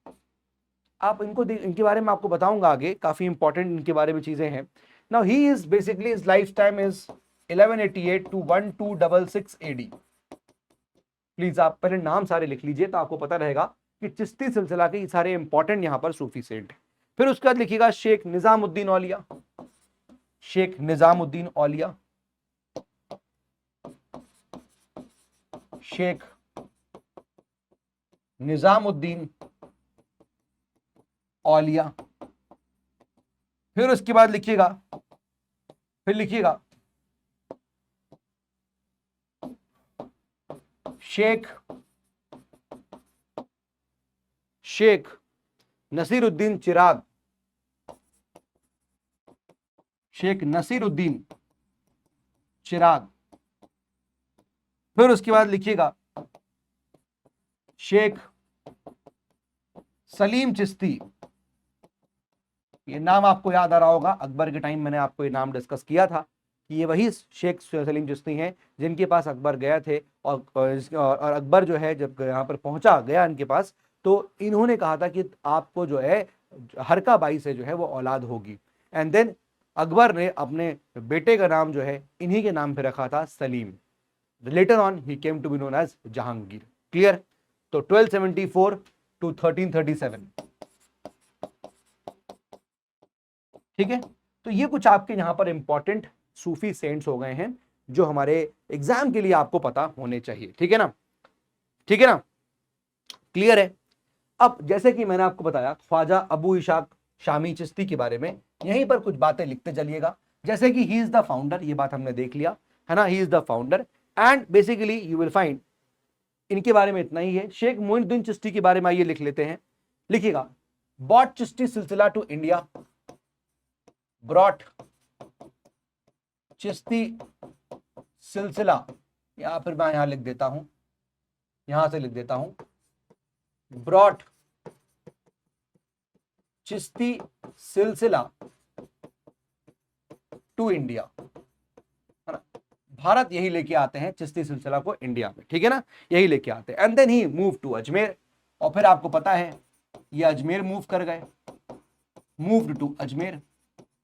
Speaker 1: आप इनके बारे में आपको बताऊंगा आगे, काफी इंपॉर्टेंट इनके बारे में चीजें हैं। Now he is basically his lifetime is 1188 to 1266 AD. Please आप पहले नाम सारे लिख लीजिए तो आपको पता रहेगा कि चिश्ती सिलसिला के सारे इंपॉर्टेंट यहां पर सूफी सेंट हैं। फिर उसके बाद लिखिएगा शेख निजामुद्दीन औलिया, शेख निजामुद्दीन औलिया, शेख निजामुद्दीन औलिया। फिर उसके बाद लिखिएगा शेख नसीरुद्दीन चिराग, शेख नसीरुद्दीन चिराग। फिर उसके बाद लिखिएगा शेख सलीम चिश्ती। ये नाम आपको याद आ रहा होगा, अकबर के टाइम मैंने आपको ये नाम डिस्कस किया था कि ये वही शेख सलीम चिश्ती हैं जिनके पास अकबर गए थे और अकबर जो है जब यहाँ पर पहुंचा गया इनके पास, तो इन्होंने कहा था कि आपको जो है हरका बाई से जो है वो औलाद होगी। एंड देन अकबर ने अपने बेटे का नाम जो है इन्हीं के नाम पे रखा था Salim. Later on he came to be known as Jahangir. Clear? तो 1274 टू 1337, ठीक है। तो ये कुछ आपके यहां पर इंपॉर्टेंट सूफी सेंट्स हो गए हैं जो हमारे एग्जाम के लिए आपको पता होने चाहिए, ठीक है ना, ठीक है ना, क्लियर है। अब जैसे कि मैंने आपको बताया ख्वाजा अबू इशाक शामी चिश्ती के बारे में, यहीं पर कुछ बातें लिखते चलिएगा। जैसे कि ही इज द फाउंडर, ये बात हमने देख लिया है ना, he is the founder and basically you will find इनके बारे में इतना ही है। शेख मोइनुद्दीन चिश्ती के बारे में आइए लिख लेते हैं, लिखिएगा, बॉट चिश्ती सिलसिला टू इंडिया, ब्रॉट चिश्ती सिलसिला, या फिर मैं यहां लिख देता हूं, यहां से लिख देता हूं, ब्रॉट चिश्ती सिलसिला टू इंडिया, है ना, भारत यही लेके आते हैं चिश्ती सिलसिला को इंडिया में, ठीक है ना, यही लेके आते हैं। And then he move to Ajmer, और फिर आपको पता है ये अजमेर मूव कर गए, मूव्ड टू अजमेर,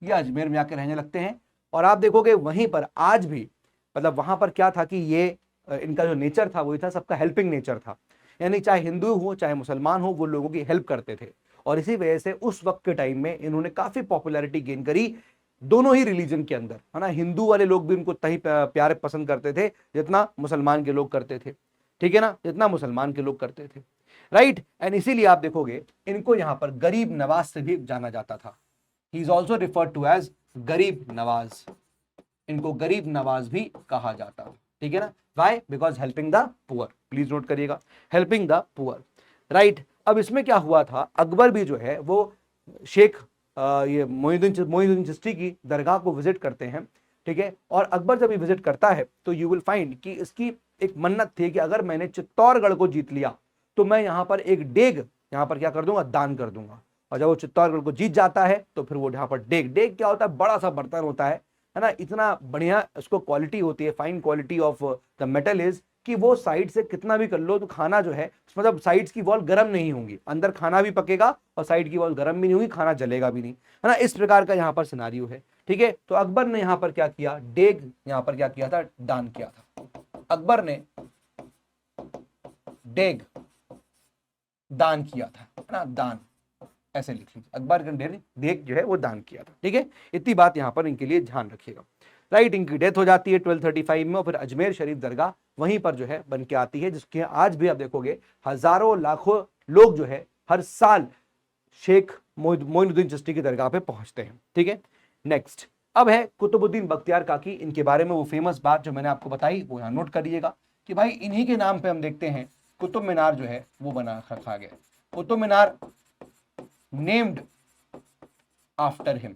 Speaker 1: ये अजमेर में आकर रहने लगते हैं। और आप देखोगे वहीं पर आज भी, मतलब वहां पर क्या था कि ये इनका जो नेचर था वही था, सबका हेल्पिंग नेचर था, यानी चाहे हिंदू हो चाहे मुसलमान हो वो लोगों की हेल्प करते थे। और इसी वजह से उस वक्त के टाइम में इन्होंने काफी पॉपुलैरिटी गेन करी दोनों ही रिलीजन के अंदर, है ना। हिंदू वाले लोग भी उनको तही प्यार पसंद करते थे जितना मुसलमान के लोग करते थे, ठीक है ना, जितना मुसलमान के लोग करते थे, राइट। एंड इसीलिए आप देखोगे इनको यहां पर गरीब नवाज से भी जाना जाता था। He is also referred to as Garib Nawaz, इनको गरीब नवाज भी कहा जाता था, ठीक है ना। Why? Because helping the poor, please note करिएगा, हेल्पिंग द पुअर, राइट। अब इसमें क्या हुआ था, अकबर भी जो है वो शेख ये मोइनुद्दीन चिश्ती की दरगाह को विजिट करते हैं, ठीक है। और अकबर जब ये विजिट करता है तो यू विल फाइंड कि इसकी एक मन्नत थी कि अगर मैंने चित्तौड़गढ़ को जीत लिया तो मैं यहाँ पर एक डेग यहाँ पर क्या कर दूंगा, दान कर दूंगा। और जब वो चित्तौड़गढ़ को जीत जाता है तो फिर वो यहाँ पर डेग क्या होता है, बड़ा सा बर्तन होता है ना, इतना बढ़िया उसको क्वालिटी होती है, fine quality of the metal is कि वो साइड से कितना भी कर लो तो खाना जो है, मतलब साइड्स की वॉल गर्म नहीं होंगी, अंदर खाना भी पकेगा और साइड की वॉल गर्म भी नहीं होगी, खाना जलेगा भी नहीं, है ना। इस प्रकार का यहाँ पर सिनारियो है, ठीक है। तो अकबर ने यहाँ पर क्या किया, डेग यहाँ पर क्या किया था, दान किया था। अकबर ने डेग दान किया था, है ना, दान ऐसे लिख लीजिए, अकबर ने डेग जो है वो दान किया था, ठीक है। इतनी बात यहाँ पर इनके लिए ध्यान रखिएगा, राइट। इनकी डेथ हो जाती है 1235 में, और फिर अजमेर शरीफ दरगाह वहीं पर जो है बन के आती है, जिसके आज भी आप देखोगे हजारों लाखों लोग जो है हर साल शेख मोइनुद्दीन चिश्ती की दरगाह पे पहुंचते हैं, ठीक है। नेक्स्ट अब है कुतुबुद्दीन बख्तियार काकी। इनके बारे में वो फेमस बात जो मैंने आपको बताई वो यहाँ नोट करिएगा कि भाई इन्हीं के नाम पे हम देखते हैं कुतुब मीनार जो है वो बना रखा गया, Qutub Minar named after him,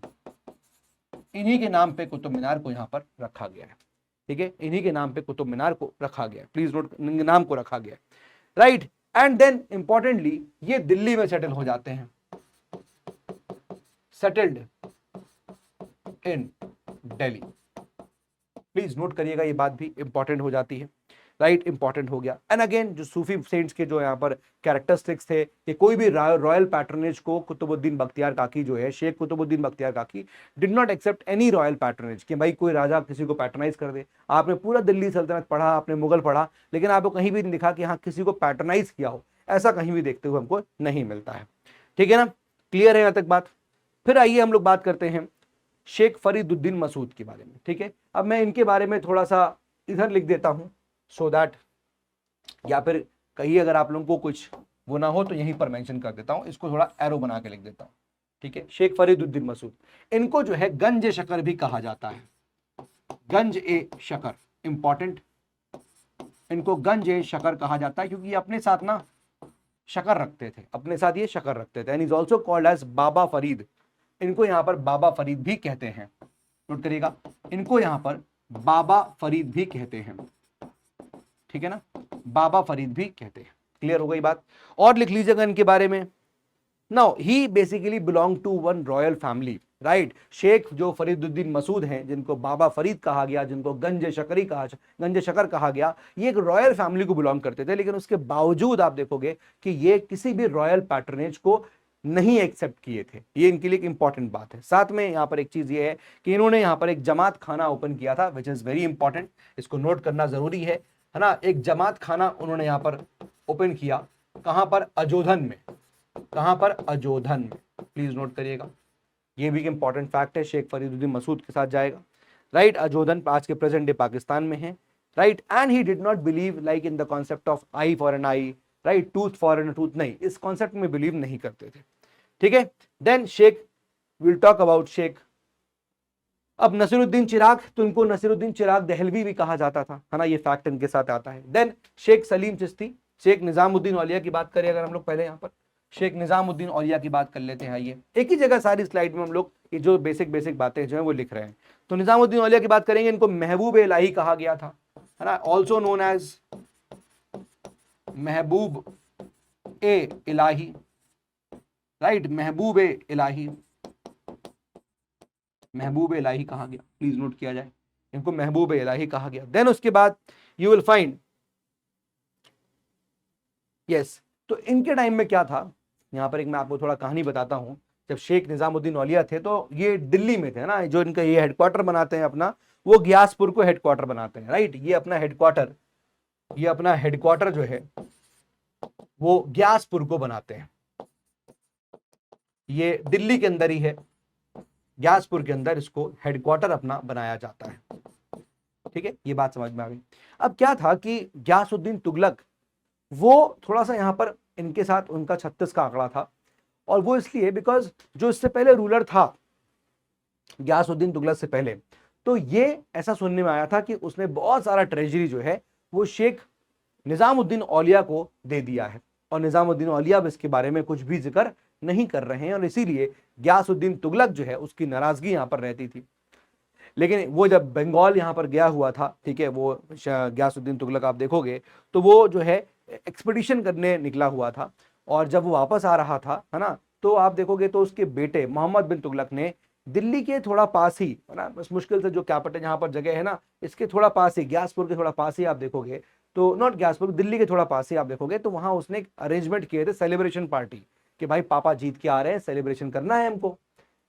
Speaker 1: इन्हीं के नाम पे कुतुब मीनार को यहां पर रखा गया है, ठीक है, इन्हीं के नाम पे कुतुब मीनार को रखा गया है, प्लीज नोट, नाम को रखा गया है, राइट। एंड देन इंपॉर्टेंटली ये दिल्ली में सेटल हो जाते हैं, settled in Delhi, please note करिएगा, ये बात भी इंपॉर्टेंट हो जाती है, राइट, इंपॉर्टेंट हो गया। एंड अगेन जो सूफी सेंट्स के जो यहाँ पर कैरेक्टरिस्टिक्स थे कि कोई भी रॉयल पैट्रनेज को कुतुबुद्दीन बख्तियार काकी जो है, Sheikh Qutbuddin Bakhtiyar Kaki did not accept any royal patronage, कि भाई कोई राजा किसी को पैट्रनाइज कर दे। आपने पूरा दिल्ली सल्तनत पढ़ा, आपने मुगल पढ़ा, लेकिन आपको कहीं भी नहीं दिखा कि हाँ किसी को पैट्रनाइज किया हो, ऐसा कहीं भी देखते हुए हमको नहीं मिलता है, ठीक है ना, क्लियर है यहाँ तक बात। फिर आइए हम लोग बात करते हैं शेख फरीदुद्दीन मसूद के बारे में, ठीक है। अब मैं इनके बारे में थोड़ा सा इधर लिख देता हूं सो दैट, या फिर कहीं अगर आप लोगों को कुछ वो ना हो तो यहीं पर मेंशन कर देता हूं, इसको थोड़ा एरो बना के लिख देता हूं, ठीक है। शेख फरीदुद्दीन मसूद, इनको जो है गंज शकर भी कहा जाता है, गंज ए शकर, इंपॉर्टेंट, इनको गंज ए शकर कहा जाता है क्योंकि अपने साथ ना शकर रखते थे, अपने साथ ये शकर रखते थे। And is also called as Baba Farid, इनको यहां पर बाबा फरीद भी कहते हैं, नोट करिएगा, इनको यहां पर बाबा फरीद भी कहते हैं, ठीक है ना, बाबा फरीद भी कहते हैं, क्लियर हो गई बात। और लिख लीजिएगा इनके बारे में, now he basically belong to one royal family, right. Sheikh जो फरीदुद्दीन मसूद हैं, जिनको बाबा फरीद कहा गया, जिनको गंज शकर कहा गया, ये एक रॉयल फैमिली को बिलोंग करते थे, लेकिन उसके बावजूद आप देखोगे कि ये किसी भी रॉयल पैट्रनेज को नहीं एक्सेप्ट किए थे, ये इनके लिए एक इंपॉर्टेंट बात है। साथ में यहाँ पर एक चीज ये है कि इन्होंने यहाँ पर एक जमात खाना ओपन किया था, विच इज वेरी इंपॉर्टेंट, इसको नोट करना जरूरी है ना। एक जमात खाना उन्होंने यहाँ पर ओपन किया, कहां पर, अजोधन में, कहां पर, अजोधन में, प्लीज नोट करिएगा, ये भी एक इंपॉर्टेंट फैक्ट है, शेख फरीदुद्दीन मसूद के साथ जाएगा, राइट। अजोधन आज के प्रेजेंट डे पाकिस्तान में है, right. And he did not believe like in the concept of eye for an eye, right, tooth for an tooth, नहीं, इस कॉन्सेप्ट में बिलीव नहीं करते थे, ठीक है। Then Sheikh, will talk about Sheikh अब नसीरुद्दीन चिराग, तो इनको नसीरुद्दीन चिराग दहलवी भी कहा जाता था, है ना, ये फैक्ट इनके साथ आता है। देन शेख सलीम चिश्ती, शेख निजामुद्दीन औलिया की बात करें अगर हम लोग पहले यहाँ पर शेख निजामुद्दीन औलिया की बात कर लेते हैं। ये एक ही जगह सारी स्लाइड में हम लोग ये जो बेसिक बेसिक बातें जो है वो लिख रहे हैं। तो निजामुद्दीन औलिया की बात करेंगे, इनको महबूब इलाही कहा गया था, है ना, ऑल्सो नोन एज महबूब ए इलाही, राइट, महबूब ए इलाही, महबूब इलाही कहा गया, प्लीज नोट किया जाए, इनको महबूब इलाही कहा गया। देन उसके बाद यू विल फाइंड, यस, तो इनके टाइम में क्या था, यहां पर एक मैं आपको थोड़ा कहानी बताता हूं। जब शेख निजामुद्दीन औलिया थे तो ये दिल्ली में थे ना, जो इनका ये हेडक्वार्टर बनाते हैं अपना, वो ग्यासपुर को हेडक्वार्टर बनाते हैं, राइट, ये अपना हेडक्वार्टर, ये अपना हेडक्वार्टर जो है वो ग्यासपुर को बनाते हैं, ये दिल्ली के अंदर ही है, ग्यासपुर के अंदर इसको हेडक्वार्टर अपना बनाया जाता है, ठीक है, ये बात समझ में आ गई। अब क्या था कि ग्यासुद्दीन तुगलक वो थोड़ा सा यहां पर इनके साथ उनका 36 का आंकड़ा था, और वो इसलिए बिकॉज जो इससे पहले रूलर था ग्यासुद्दीन तुगलक से पहले, तो ये ऐसा सुनने में आया था कि उसने बहुत सारा ट्रेजरी जो है वो शेख निजामुद्दीन औलिया को दे दिया है, और निजामुद्दीन औलिया अब इसके बारे में कुछ भी जिक्र नहीं कर रहे हैं, और इसीलिए ग्यासुद्दीन तुगलक जो है उसकी नाराजगी यहां पर रहती थी। लेकिन वो जब बंगाल यहां पर गया हुआ था, ठीक है, वो ग्यासुद्दीन तुगलक आप देखोगे तो वो जो है एक्सपीडिशन करने निकला हुआ था, और जब वो वापस आ रहा था, है ना, तो आप देखोगे तो उसके बेटे मोहम्मद बिन तुगलक ने दिल्ली के थोड़ा पास ही, है ना, बस मुश्किल से जो कैपिटल जहां पर जगह है ना, इसके थोड़ा पास ही, ग्यासपुर के थोड़ा पास ही आप देखोगे, तो नॉट ग्यासपुर, दिल्ली के थोड़ा पास ही आप देखोगे, तो वहां उसने अरेंजमेंट किए थे सेलिब्रेशन पार्टी, कि भाई पापा जीत के आ रहे हैं, सेलिब्रेशन करना है हमको,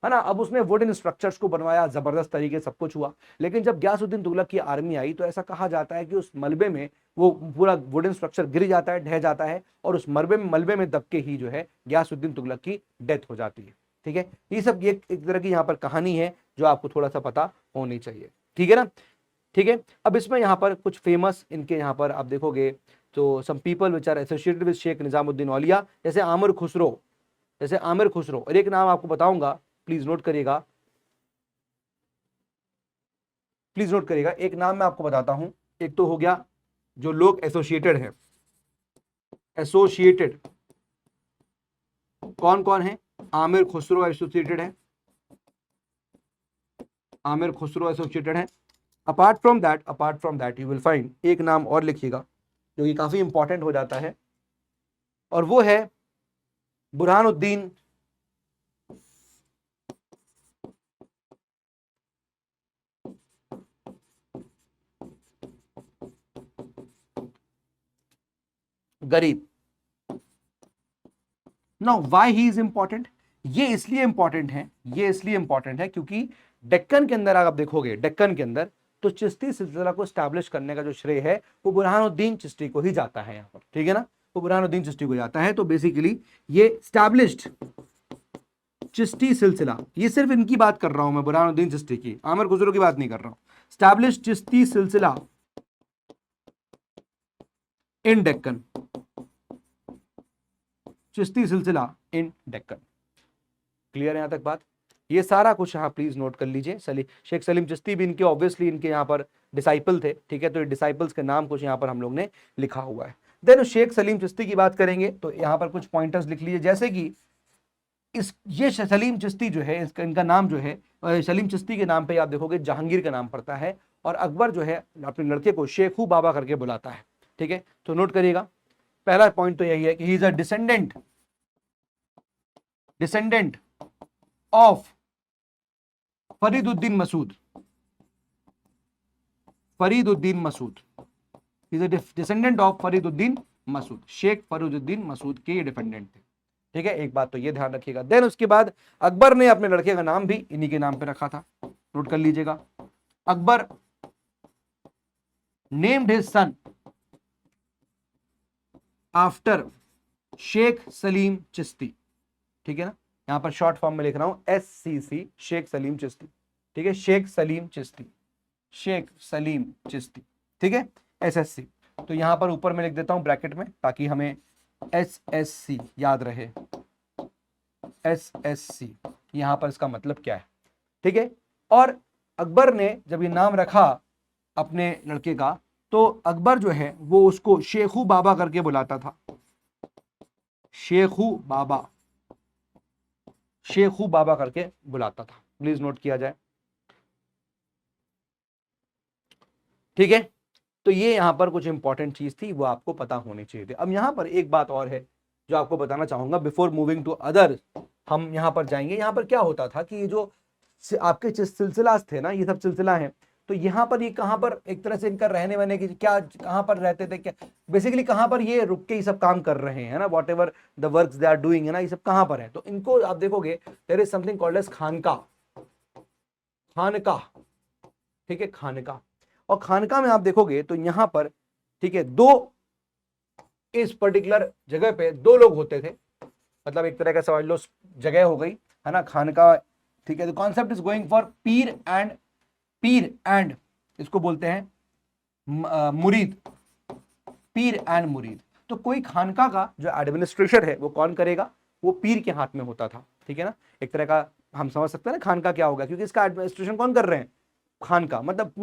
Speaker 1: है ना। अब उसने वुडन स्ट्रक्चर्स को बनवाया, जबरदस्त तरीके सब कुछ हुआ, लेकिन जब ग्यासुद्दीन तुगलक की आर्मी आई तो ऐसा कहा जाता है कि उस मलबे में वो पूरा वुडन स्ट्रक्चर गिर जाता है, ढह जाता है, और उस मलबे में दब के ही जो है ग्यासुद्दीन तुगलक की डेथ हो जाती है, ठीक है। ये सब ये एक तरह की यहाँ पर कहानी है जो आपको थोड़ा सा पता होनी चाहिए, ठीक है ना, ठीक है। अब इसमें यहाँ पर कुछ फेमस इनके यहाँ पर आप देखोगे तो some people which are associated with Sheikh Nizamuddin Auliya, जैसे आमिर खुसरो, जैसे आमिर खुसरो, और एक नाम आपको बताऊंगा, प्लीज नोट करिएगा, प्लीज नोट करिएगा, एक नाम मैं आपको बताता हूं। एक तो हो गया जो लोग एसोसिएटेड हैं, एसोसिएटेड कौन कौन है, आमिर खुसरो एसोसिएटेड है, आमिर खुसरो एसोसिएटेड है। Apart from that you will find, एक नाम और लिखिएगा जो कि काफी इंपॉर्टेंट हो जाता है, और वो है बुरहानुद्दीन गरीब। Now why he is important, ये इसलिए इंपॉर्टेंट है, ये इसलिए इंपॉर्टेंट है क्योंकि डेक्कन के अंदर आप देखोगे, डेक्कन के अंदर तो चिश्ती सिलसिला को स्टैब्लिश करने का जो श्रेय है वो बुरहानुद्दीन चिश्ती को ही जाता है यहाँ पर, ठीक है ना, वो बुरहानुद्दीन चिश्ती को जाता है। तो बेसिकली ये स्टैब्लिश्ड चिश्ती सिलसिला, ये सिर्फ इनकी बात कर रहा हूं मैं, बुरहानुद्दीन चिश्ती की, आमिर खुसरो की बात नहीं कर रहा हूं। स्टैब्लिश्ड चिश्ती सिलसिला इन डेक्कन, चिश्ती सिलसिला इन डेक्कन, क्लियर है यहां तक बात। ये सारा कुछ यहाँ प्लीज नोट कर लीजिए। शेख सलीम चिश्ती भी इनके ऑब्वियसली इनके यहाँ पर डिसाइपल थे, ठीक है, तो डिसाइपल्स के नाम कुछ यहाँ पर हम लोग ने लिखा हुआ है। देन शेख सलीम चिश्ती की बात करेंगे तो यहाँ पर कुछ पॉइंटर्स लिख लीजिए, जैसे कि ये सलीम चिश्ती जो है, इसका इनका नाम जो है सलीम चिश्ती के नाम पे आप देखोगे जहांगीर का नाम पड़ता है, और अकबर जो है अपने लड़के को शेखू बाबा करके बुलाता है, ठीक है, तो नोट करिएगा। पहला पॉइंट तो यही है कि he is a descendant of Fariduddin Masud, Fariduddin Masud is a descendant of Fariduddin Masud, Sheikh Fariduddin Masud के ये डिपेंडेंट थे, ठीक है, एक बात तो ये ध्यान रखिएगा। देन उसके बाद अकबर ने अपने लड़के का नाम भी इन्हीं के नाम पे रखा था, नोट कर लीजिएगा। Akbar named his son after Sheikh Salim Chishti, ठीक है ना, यहां पर शॉर्ट फॉर्म में लिख रहा हूं SCC, शेख सलीम चिश्ती, ठीक है, शेख सलीम चिश्ती, शेख सलीम चिश्ती, ठीक है, SSC। तो यहां पर ऊपर में लिख देता हूं ब्रैकेट में ताकि हमें SSC याद रहे, SSC यहां पर इसका मतलब क्या है, ठीक है। और अकबर ने जब ये नाम रखा अपने लड़के का, तो अकबर जो है वो उसको शेखू बाबा करके बुलाता था, शेखू बाबा, शेखू बाबा करके बुलाता था। प्लीज नोट किया जाए, ठीक है। तो ये यहां पर कुछ इंपॉर्टेंट चीज थी, वो आपको पता होनी चाहिए थी। अब यहां पर एक बात और है जो आपको बताना चाहूंगा बिफोर मूविंग टू अदर, हम यहां पर जाएंगे। यहां पर क्या होता था कि ये जो आपके सिलसिला थे ना, ये सब सिलसिला है, तो यहाँ पर ये कहाँ पर एक तरह से इनका रहने वहने की क्या, कहाँ पर रहते थे, क्या बेसिकली कहाँ पर ये रुक के ये सब काम कर रहे हैं ना, whatever the work they are doing है ना, ये सब कहाँ पर है। तो इनको आप देखोगे there is something called as खानका, खानका, ठीक है, खानका। और खानका में आप देखोगे तो यहां पर, ठीक है, दो, इस पर्टिकुलर जगह पे दो लोग होते थे, मतलब एक तरह का समझ लो जगह हो गई है ना, खानका, ठीक है। The concept is going for Pir and इसको बोलते हैं मुरीद, पीर एंड मुरीद। तो कोई खानका का जो एडमिनिस्ट्रेशन है वो कौन करेगा, वो पीर के हाथ में होता था, ठीक है ना। एक तरह का हम समझ सकते हैं ना खानका क्या होगा, क्योंकि इसका एडमिनिस्ट्रेशन कौन कर रहे हैं, खानका मतलब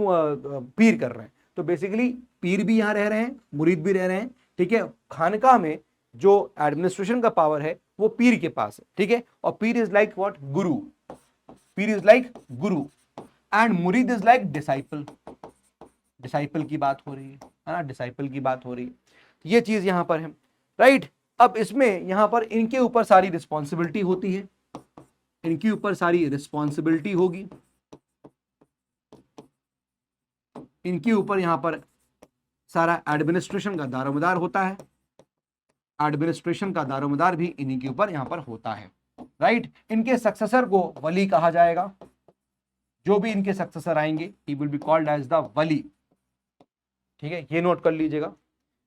Speaker 1: पीर कर रहे हैं। तो बेसिकली पीर भी यहां रह रहे हैं, मुरीद भी रह रहे हैं, ठीक है। खानका में जो एडमिनिस्ट्रेशन का पावर है वो पीर के पास है, ठीक है। और पीर is like what, Guru, Pir is like Guru and मुरीद इज लाइक डिसाइपल, डिसाइपल की बात हो रही है ना, डिसाइपल की बात हो रही है। ये चीज यहां पर है, राइट। अब इसमें यहां पर इनके ऊपर सारी रिस्पॉन्सिबिलिटी होती है, इनके ऊपर सारी रिस्पॉन्सिबिलिटी होगी, इनके ऊपर यहां पर सारा एडमिनिस्ट्रेशन का दारोमदार होता है, एडमिनिस्ट्रेशन का दारोमदार भी इन्हीं के ऊपर यहां पर होता है, राइट। इनके सक्सेसर को वली कहा जाएगा, जो भी इनके सक्सेसर आएंगे he will be called as the वली, ठीक है। ये नोट कर लीजिएगा,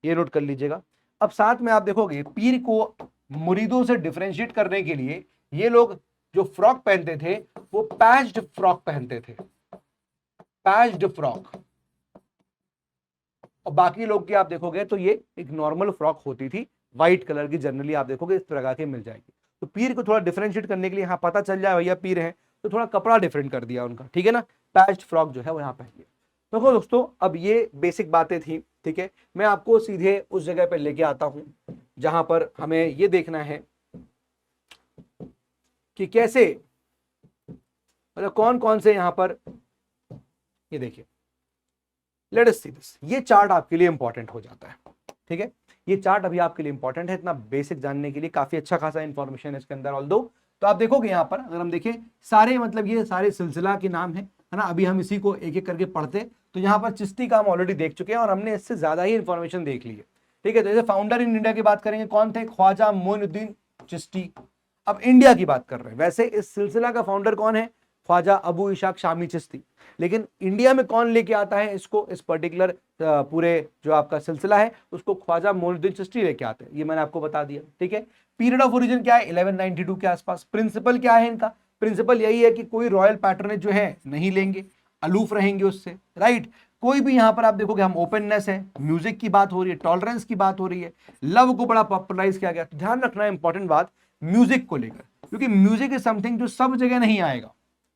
Speaker 1: ये नोट कर लीजिएगा। अब साथ में आप देखोगे पीर को मुरीदों से डिफरेंशिएट करने के लिए ये लोग जो फ्रॉक पहनते थे वो पैच्ड फ्रॉक पहनते थे, पैच्ड फ्रॉक। और बाकी लोग की आप देखोगे तो ये एक नॉर्मल फ्रॉक होती थी, व्हाइट कलर की, जनरली आप देखोगे इस प्रकार की मिल जाएगी। तो पीर को थोड़ा डिफरेंशिएट करने के लिए, यहाँ पता चल जाए भैया पीर है, तो थोड़ा कपड़ा डिफरेंट कर दिया उनका, ठीक है ना, पैच्ड फ्रॉक जो है वो यहाँ पहन लिया। देखो दोस्तों, अब ये बेसिक बातें थी, ठीक है। मैं आपको सीधे उस जगह पे लेके आता हूं जहां पर हमें ये देखना है कि कैसे, मतलब कौन कौन से यहां पर, ये देखिए, लेट अस सी दिस। ये चार्ट आपके लिए इंपॉर्टेंट हो जाता है, ठीक है। ये चार्ट अभी आपके लिए इंपॉर्टेंट है, इतना बेसिक जानने के लिए काफी अच्छा खासा इंफॉर्मेशन है इसके अंदर ऑल्दो। तो आप देखोगे यहाँ पर अगर हम देखें सारे, मतलब ये सारे सिलसिला के नाम है ना। अभी हम इसी को एक एक करके पढ़ते, तो यहाँ पर चिश्ती का हम ऑलरेडी देख चुके हैं और हमने इससे ज्यादा ही इंफॉर्मेशन देख ली है, ठीक है। तो जैसे फाउंडर इन इंडिया की बात करेंगे, कौन थे, ख्वाजा मोइनुद्दीन चिश्ती। अब इंडिया की बात कर रहे हैं, वैसे इस सिलसिला का फाउंडर कौन है, ख्वाजा अबू इशाक शामी चिश्ती। लेकिन इंडिया में कौन लेके आता है इसको, इस पर्टिकुलर पूरे जो आपका सिलसिला है उसको ख्वाजा मोइनुद्दीन चिश्ती लेके आते हैं, ये मैंने आपको बता दिया, ठीक है। पीरियड ऑफ ओरिजिन क्या है, 1192 के आसपास। प्रिंसिपल क्या है इनका, प्रिंसिपल यही है कि कोई रॉयल पैटर्नेज जो है नहीं लेंगे, अलूफ रहेंगे उससे, राइट। कोई भी यहां पर आप देखोगे हम ओपननेस है, म्यूजिक की बात हो रही है, टॉलरेंस की बात हो रही है, लव को बड़ा पॉपुलराइज किया गया। ध्यान रखना इंपॉर्टेंट बात म्यूजिक को लेकर, क्योंकि म्यूजिक इज समथिंग जो सब जगह नहीं आएगा,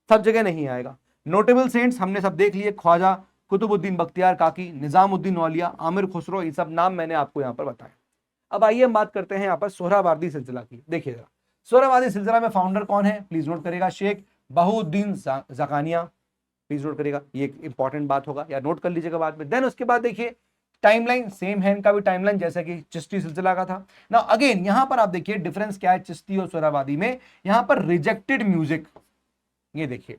Speaker 1: सब जगह नहीं आएगा। नोटेबल सेंट्स हमने सब देख लिए, ख्वाजा कुतुबुद्दीन बख्तियार काकी, निजामुद्दीन औलिया, आमिर खुसरो, ये सब नाम मैंने आपको यहाँ पर बताया। अब आइए हम बात करते हैं यहाँ पर सोहरावार्दी सिलसिला की। देखिए जरा, सोहरावार्दी सिलसिला में फाउंडर कौन है, प्लीज नोट करेगा, शेख बहाउद्दीन ज़कानिया, प्लीज नोट करेगा, ये एक इंपॉर्टेंट बात होगा, या नोट कर लीजिएगा बाद में। देन उसके बाद देखिए टाइमलाइन सेम है इनका भी टाइमलाइन जैसा कि चिश्ती सिलसिला का था ना। अगेन यहां पर आप देखिए डिफरेंस क्या है चिश्ती और सोहरावादी में, यहां पर रिजेक्टेड म्यूजिक, ये देखिए।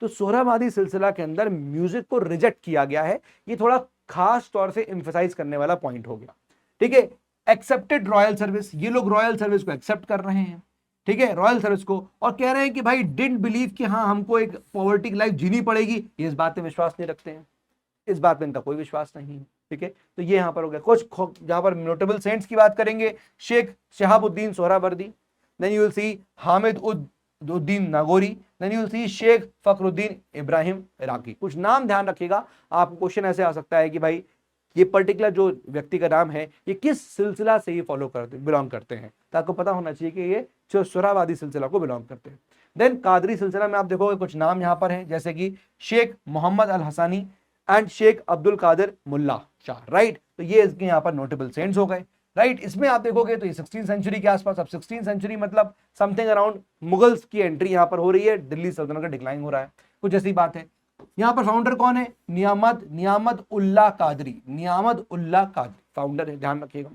Speaker 1: तो सोहरावादी सिलसिला के अंदर म्यूजिक को रिजेक्ट किया गया है, ये थोड़ा खास तौर से एम्फसाइज करने वाला पॉइंट हो गया, ठीक है। एक्सेप्टेड रॉयल सर्विस, ये लोग रॉयल सर्विस को एक्सेप्ट कर रहे हैं, ठीक है, रॉयल सर्विस को, और कह रहे हैं कि भाई डिडंट बिलीव कि हाँ हमको एक पॉवर्टी लाइफ जीनी पड़ेगी, ये इस बात में विश्वास नहीं रखते हैं, इस बात में इनका कोई विश्वास नहीं है, ठीक है। तो ये यहां पर हो गया कुछ। जहां पर नोटेबल सेंट्स की बात करेंगे, Sheikh Shahabuddin Suhrawardi, then you will see Hamid Uddin Nagauri, then you will see Sheikh Fakhruddin Ibrahim Iraqi. कुछ नाम ध्यान रखिएगा, आपको क्वेश्चन ऐसे आ सकता है कि भाई ये पर्टिकुलर जो व्यक्ति का नाम है ये किस सिलसिला से ये फॉलो करते, बिलोंग करते हैं, तो आपको पता होना चाहिए कि ये जो सोहरावादी सिलसिला को बिलोंग करते हैं। देन कादरी सिलसिला में आप देखोगे कुछ नाम यहाँ पर हैं, जैसे कि शेख मोहम्मद अल हसानी एंड शेख अब्दुल कादिर मुल्ला शाह, राइट। तो ये इसके यहाँ पर नोटेबल सेंट्स हो गए, राइट। इसमें आप देखोगे तो ये 16th सेंचुरी के आसपास, अब 16th सेंचुरी मतलब समथिंग अराउंड मुगल्स की एंट्री यहाँ पर हो रही है, दिल्ली सल्तनत का डिक्लाइन हो रहा है, कुछ ऐसी बात है। यहाँ पर फाउंडर कौन है? नियामत उल्ला कादरी, नियामत उल्ला कादरी फाउंडर है, ध्यान रखिएगा।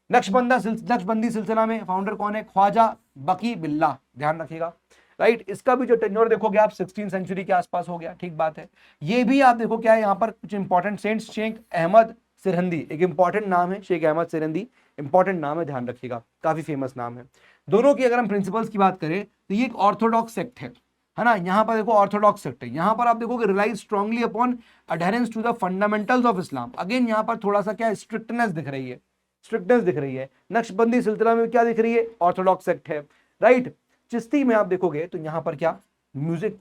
Speaker 1: नक्शबंदी सिलसिला में फाउंडर कौन है? ख्वाजा बकी बिल्ला, ध्यान रखिएगा, राइट। इसका भी जो टेन्योर देखोगे आप 16th सेंचुरी के आसपास हो गया, ठीक बात है। ये भी आप देखो क्या है यहाँ पर कुछ इंपॉर्टेंट सेंट्स, शेख अहमद सिरहंदी एक इंपॉर्टेंट नाम है, शेख अहमद सिरहंदी इंपॉर्टेंट नाम है, ध्यान रखिएगा, काफी फेमस नाम है। दोनों की अगर हम प्रिंसिपल्स की बात करें तो ये एक ऑर्थोडॉक्स सेक्ट है ना। यहाँ पर देखो ऑर्थोडॉक्स सेक्ट है, यहाँ पर आप देखोगे relies strongly upon adherence to the fundamentals of Islam. Again यहाँ पर थोड़ा सा क्या स्ट्रिक्टनेस दिख रही है, स्ट्रिक्टनेस दिख रही है। नक्शबंदी सिलसिला में क्या दिख रही है? ऑर्थोडॉक्स सेक्ट है, राइट। चिश्ती में आप देखोगे तो यहाँ पर क्या म्यूजिक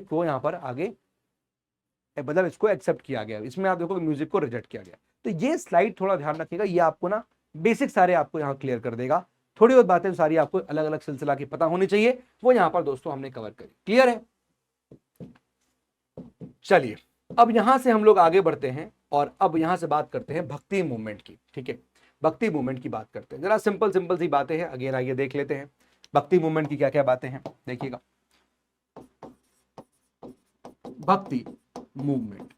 Speaker 1: को यहाँ पर आगे मतलब इसको एक्सेप्ट किया गया, इसमें आप देखोगे म्यूजिक को रिजेक्ट किया गया। तो ये स्लाइड थोड़ा ध्यान रखिएगा, ये आपको ना बेसिक सारे आपको यहाँ क्लियर कर देगा। थोड़ी बहुत बातें सारी आपको अलग अलग सिलसिला की पता होनी चाहिए, वो यहाँ पर दोस्तों हमने कवर करी, क्लियर है। चलिए अब यहां से हम लोग आगे बढ़ते हैं और अब यहां से बात करते हैं भक्ति मूवमेंट की, ठीक है। भक्ति मूवमेंट की बात करते हैं, जरा सिंपल सी बातें हैं। अगेन आइए देख लेते हैं भक्ति मूवमेंट की क्या क्या बातें हैं, देखिएगा। भक्ति मूवमेंट,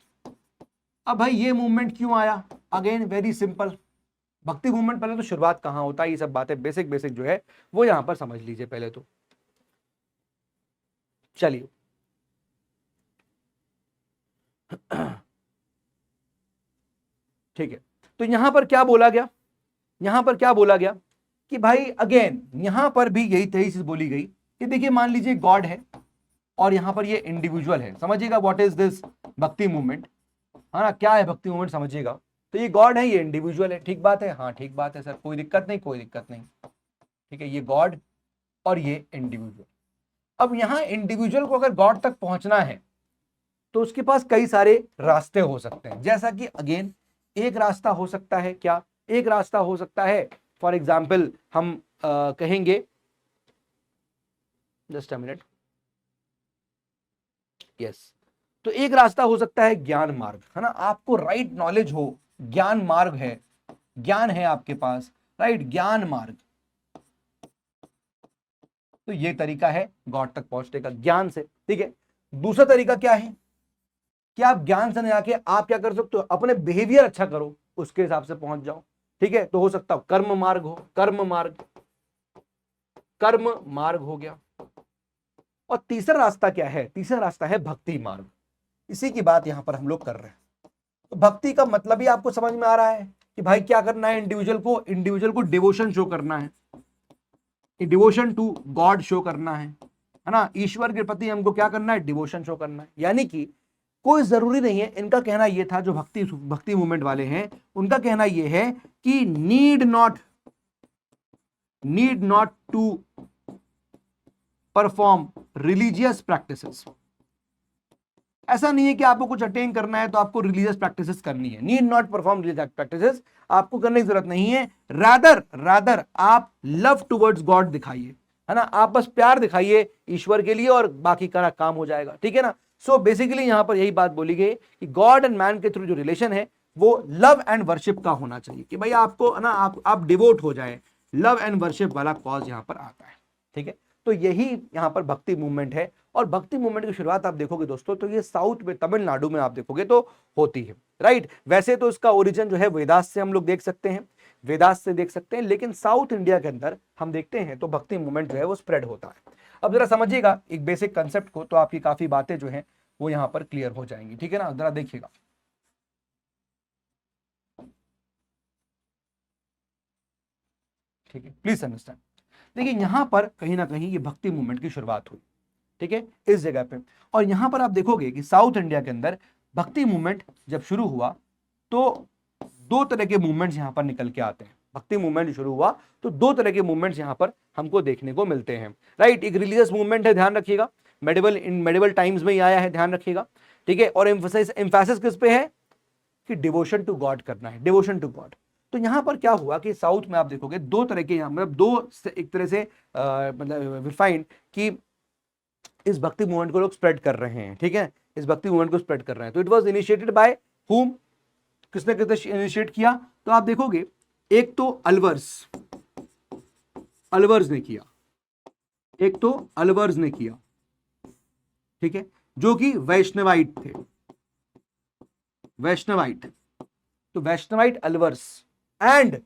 Speaker 1: अब भाई ये मूवमेंट क्यों आया? अगेन वेरी सिंपल, भक्ति मूवमेंट पहले तो शुरुआत कहां होता है, ये सब बातें बेसिक जो है वो यहां पर समझ लीजिए पहले तो। चलिए ठीक है, तो यहां पर क्या बोला गया? यहां पर क्या बोला गया कि भाई अगेन यहां पर भी यही चीज बोली गई कि देखिए मान लीजिए गॉड है और यहां पर ये इंडिविजुअल है, समझिएगा व्हाट इज दिस भक्ति मूवमेंट, है ना। क्या है भक्ति मूवमेंट समझिएगा, तो ये गॉड है, ये इंडिविजुअल है, ठीक बात है, हाँ ठीक बात है सर, कोई दिक्कत नहीं, कोई दिक्कत नहीं, ठीक है। ये गॉड और ये इंडिविजुअल। अब यहां इंडिविजुअल को अगर गॉड तक पहुंचना है तो उसके पास कई सारे रास्ते हो सकते हैं, जैसा कि अगेन एक रास्ता हो सकता है, क्या एक रास्ता हो सकता है, फॉर एग्जाम्पल हम कहेंगे, जस्ट अ मिनट, यस, तो एक रास्ता हो सकता है ज्ञान मार्ग, है ना। आपको राइट नॉलेज हो, ज्ञान मार्ग है, ज्ञान है आपके पास, राइट, ज्ञान मार्ग, तो ये तरीका है गॉड तक पहुंचने का, ज्ञान से, ठीक है। दूसरा तरीका क्या है कि आप ज्ञान से नहीं आके आप क्या कर सकते हो, अपने बिहेवियर अच्छा करो, उसके हिसाब से पहुंच जाओ, ठीक है। तो हो सकता है कर्म मार्ग हो, कर्म मार्ग हो गया। और तीसरा रास्ता क्या है? तीसरा रास्ता है भक्ति मार्ग, इसी की बात यहां पर हम लोग कर रहे हैं। तो भक्ति का मतलब ही आपको समझ में आ रहा है कि भाई क्या करना है, इंडिविजुअल को डिवोशन शो करना है, डिवोशन टू गॉड शो करना है ना। ईश्वर के प्रति हमको क्या करना है? डिवोशन शो करना है। यानी कि कोई जरूरी नहीं है, इनका कहना यह था, जो भक्ति मूवमेंट वाले हैं उनका कहना यह है कि need not to perform religious practices. ऐसा नहीं है कि आपको कुछ अटेन करना है तो आपको रिलीजियस प्रैक्टिसेस करनी है, need not perform religious practices, आपको करने की जरूरत नहीं है। रादर आप लव टुवर्ड्स गॉड दिखाइए, है ना, आप बस प्यार दिखाइए ईश्वर के लिए और बाकी का काम हो जाएगा, ठीक है ना। सो बेसिकली यहां पर यही बात बोली गई कि गॉड एंड मैन के थ्रू जो रिलेशन है वो लव एंड वर्शिप का होना चाहिए, कि भाई आपको ना आप डिवोट हो जाए, लव एंड वर्शिप वाला कॉज यहां पर आता है, ठीक है। तो यही यहां पर भक्ति मूवमेंट है। और भक्ति मूवमेंट की शुरुआत आप देखोगे दोस्तों तो ये साउथ में, तमिलनाडु में आप देखोगे तो होती है, राइट। वैसे तो इसका ओरिजिन जो है वेदास से हम लोग देख सकते हैं, वेदास से देख सकते हैं, लेकिन साउथ इंडिया के अंदर हम देखते हैं तो भक्ति मूवमेंट जो है वो स्प्रेड होता है। अब जरा समझिएगा एक बेसिक कंसेप्ट को, तो आपकी काफी बातें जो है वो यहां पर क्लियर हो जाएंगी, ठीक है ना। जरा देखिएगा, ठीक है, प्लीज अंडरस्टैंड। देखिए यहां पर कहीं ना कहीं ये भक्ति मूवमेंट की शुरुआत हुई, ठीक है, इस जगह पे। और यहां पर आप देखोगे कि साउथ इंडिया के अंदर भक्ति मूवमेंट जब शुरू हुआ तो दो तरह के मूवमेंट्स यहां पर निकल के आते हैं। भक्ति मूवमेंट शुरू हुआ तो दो तरह के मूवमेंट्स यहां पर हमको देखने को मिलते हैं, राइट। एक रिलीजियस मूवमेंट है, ध्यान रखिएगा, मेडिवल टाइम्स में ही आया है, ध्यान रखिएगा, ठीक है। और एम्फेसिस किस पे है कि डिवोशन टू गॉड करना है, डिवोशन टू गॉड। तो यहां पर क्या हुआ कि साउथ में आप देखोगे दो तरह के, यहाँ मतलब दो एक तरह से मतलब विफाइंड कि इस भक्ति मूवमेंट को लोग स्प्रेड कर रहे हैं, ठीक है, इस भक्ति मूवमेंट को स्प्रेड कर रहे हैं। तो it was initiated by whom, किसने किसने इनिशिएट किया? तो आप देखोगे एक तो अलवर्स, अलवर्स ने किया, एक तो अलवर्स ने किया, ठीक है, जो कि वैष्णवाइट थे, वैष्णवाइट। तो वैष्णवाइट अलवर्स एंड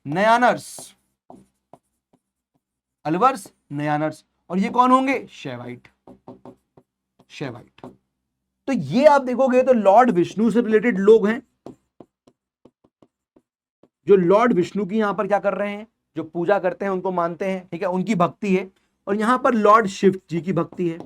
Speaker 1: नयानर्स, अलवर्स नयानर्स, और ये कौन होंगे? शैवाइट, शैवाइट। तो ये आप देखोगे तो लॉर्ड विष्णु से रिलेटेड लोग हैं, जो लॉर्ड विष्णु की यहां पर क्या कर रहे हैं, जो पूजा करते हैं, उनको मानते हैं, ठीक है, उनकी भक्ति है। और यहां पर लॉर्ड शिव जी की भक्ति है,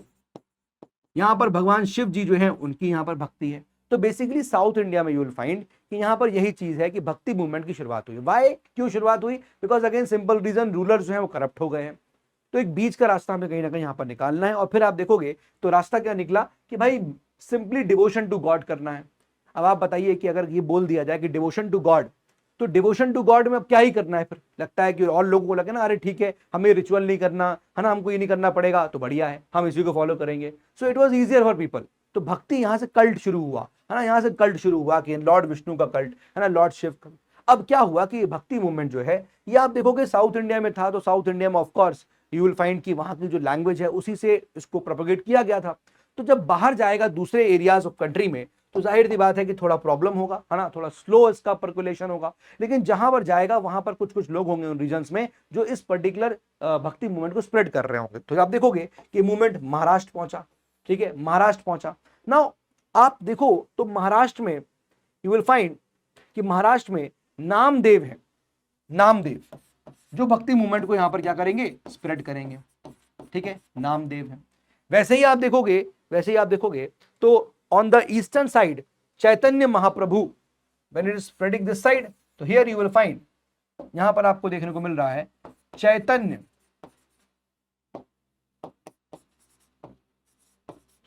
Speaker 1: यहां पर भगवान शिव जी जो है उनकी यहां पर भक्ति है। तो बेसिकली साउथ इंडिया में यू विल फाइंड कि यहां पर यही चीज है कि भक्ति मूवमेंट की शुरुआत हुई। वाई, क्यों शुरुआत हुई? Because again simple reason, rulers जो है वो करप्ट हो गए हैं। तो एक बीच का रास्ता हमें कहीं ना कहीं यहां पर निकालना है। और फिर आप देखोगे तो रास्ता क्या निकला कि भाई सिंपली डिवोशन टू गॉड करना है। अब आप बताइए कि अगर ये बोल दिया जाए कि डिवोशन टू गॉड, तो डिवोशन टू गॉड में अब क्या ही करना है? फिर लगता है कि और लोगों को लगे ना, अरे ठीक है हमें रिचुअल नहीं करना है ना, हमको ये नहीं करना पड़ेगा, तो बढ़िया है, हम इसी को फॉलो करेंगे। So it was easier for people. तो भक्ति यहां से कल्ट शुरू हुआ, है ना, यहां से कल्ट शुरू हुआ कि लॉर्ड विष्णु का कल्ट, है ना, लॉर्ड शिव का। अब क्या हुआ कि भक्ति मूवमेंट जो है ये आप देखोगे साउथ इंडिया में था, तो साउथ इंडिया में ऑफकोर्स यू विल फाइंड कि वहां की जो लैंग्वेज है उसी से इसको प्रोपेगेट किया गया था। तो जब बाहर जाएगा दूसरे एरियाज ऑफ कंट्री में, तो जाहिर सी बात है कि थोड़ा प्रॉब्लम होगा, है ना, थोड़ा स्लो इसका पर्कुलेशन होगा। लेकिन जहां पर जाएगा वहां पर कुछ कुछ लोग होंगे उन रीजन्स में जो इस पर्टिकुलर भक्ति मूवमेंट को स्प्रेड कर रहे होंगे। तो आप देखोगे कि मूवमेंट महाराष्ट्र पहुंचा, ठीक है, महाराष्ट्र पहुंचा। नाउ आप देखो तो महाराष्ट्र में यू विल फाइंड कि महाराष्ट्र में नामदेव है, नामदेव जो भक्ति मूवमेंट को यहां पर क्या करेंगे? स्प्रेड करेंगे, ठीक है, नामदेव है। वैसे ही आप देखोगे, वैसे ही आप देखोगे तो on the eastern side Chaitanya Mahaprabhu, when it is spreading this side, तो हियर यू विल फाइंड, यहां पर आपको देखने को मिल रहा है चैतन्य,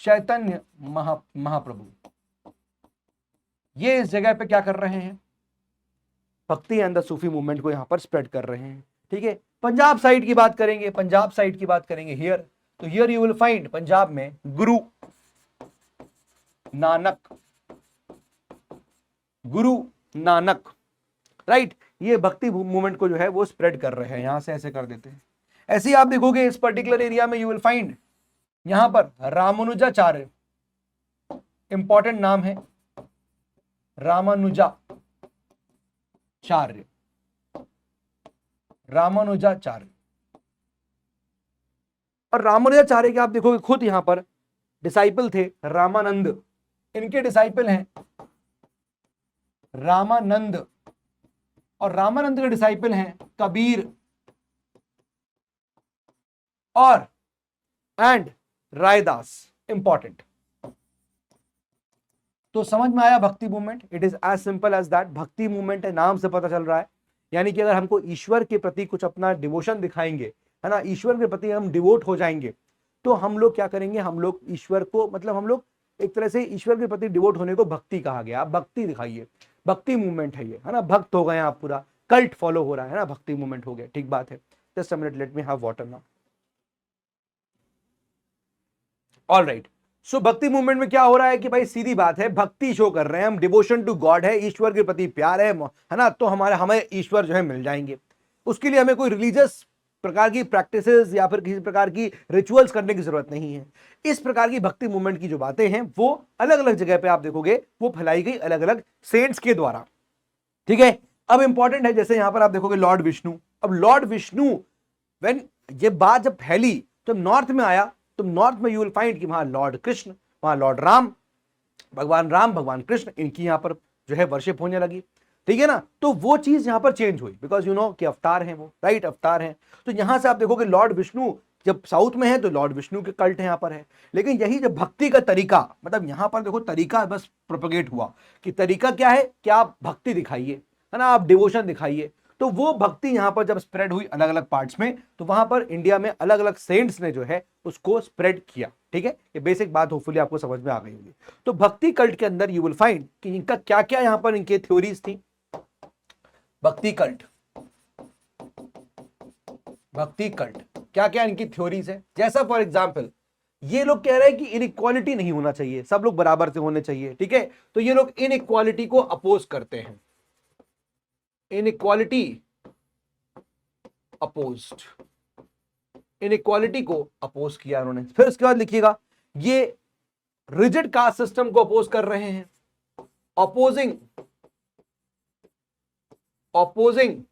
Speaker 1: चैतन्य महाप्रभु। ये इस जगह पे क्या कर रहे हैं? भक्ति एंड द सूफी मूवमेंट को यहां पर स्प्रेड कर रहे हैं, ठीक है। पंजाब साइड की बात करेंगे, पंजाब साइड की बात करेंगे हियर, तो here you will find Punjab में गुरु नानक, गुरु नानक, राइट। ये भक्ति मूवमेंट को जो है वो स्प्रेड कर रहे हैं, यहां से ऐसे कर देते हैं। ऐसे ही आप देखोगे इस पर्टिकुलर एरिया में यू विल फाइंड यहां पर रामानुजाचार्य, इंपॉर्टेंट नाम है रामानुजाचार्य, रामानुजाचार्य। और रामानुजाचार्य के आप देखोगे खुद यहां पर डिसाइपल थे रामानंद, इनके डिसाइपल हैं रामानंद, और रामानंद के डिसाइपल हैं कबीर और एंड रायदास, इंपॉर्टेंट। तो समझ में आया Bhakti movement? It is as simple as that. Bhakti movement है, नाम से पता चल रहा है, यानी कि अगर हमको ईश्वर के प्रति कुछ अपना डिवोशन दिखाएंगे, है ना, ईश्वर के प्रति हम डिवोट हो जाएंगे, तो हम लोग क्या करेंगे? हम लोग ईश्वर को, मतलब हम लोग एक तरह से ईश्वर के प्रति डिवोट होने को भक्ति कहा गया। आप भक्ति दिखाइए, भक्ति मूवमेंट है ये, है ना, भक्त हो गए आप, पूरा कल्ट फॉलो हो रहा है ना, भक्ति मूवमेंट हो गया, ठीक बात है। Just a minute, let me have water now. All right, so Bhakti movement में क्या हो रहा है कि भाई सीधी बात है, भक्ति शो कर रहे हैं हम, डिवोशन टू गॉड है, ईश्वर के प्रति प्यार है ना, तो हमें ईश्वर जो है मिल जाएंगे। उसके लिए हमें कोई रिलीजियस प्रकार की प्रैक्टिसेस या फिर किसी प्रकार की रिचुअल्स करने की जरूरत नहीं है। इस प्रकार की भक्ति मूवमेंट की जो बातें हैं वो अलग अलग जगह पे आप देखोगे वो फैलाई गई अलग अलग सेंट्स के द्वारा, ठीक है। अब इंपॉर्टेंट है, जैसे यहां पर आप देखोगे लॉर्ड विष्णु। अब लॉर्ड विष्णु व्हेन ये बात जब फैली तो नॉर्थ में आया, तो नॉर्थ में यू विल फाइंड कि वहां लॉर्ड कृष्ण, वहां लॉर्ड राम, भगवान कृष्ण, इनकी यहां पर जो है वर्शिप होने लगी, ठीक है ना। तो वो चीज यहां पर चेंज हुई, बिकॉज यू नो कि अवतार हैं वो, राइट, अवतार हैं। तो यहां से आप देखोगे लॉर्ड विष्णु जब साउथ में है तो लॉर्ड विष्णु के कल्ट यहां पर है। लेकिन यही जब भक्ति का तरीका, मतलब यहां पर देखो तरीका बस प्रोपेगेट हुआ कि तरीका क्या है, क्या आप भक्ति दिखाइए, है ना, आप डिवोशन दिखाइए। तो वो भक्ति यहां पर जब स्प्रेड हुई अलग अलग पार्ट्स में, तो वहां पर इंडिया में अलग अलग सेंट्स ने जो है उसको स्प्रेड किया, ठीक है, ये बेसिक बात होपफुली आपको समझ में आ गई होगी। तो भक्ति कल्ट के अंदर यू विल फाइंड कि इनका क्या क्या यहां पर इनके थ्योरीज थी। भक्ति कल्ट क्या क्या इनकी थ्योरीज है, जैसा फॉर एग्जाम्पल ये लोग कह रहे हैं कि इनइक्वालिटी नहीं होना चाहिए, सब लोग बराबर से होने चाहिए, ठीक है। तो ये लोग इनइक्वालिटी को अपोज करते हैं, इनइक्वालिटी अपोज्ड, इनइक्वालिटी को अपोज किया उन्होंने। फिर उसके बाद लिखिएगा ये रिजिड कास्ट सिस्टम को अपोज कर रहे हैं, opposing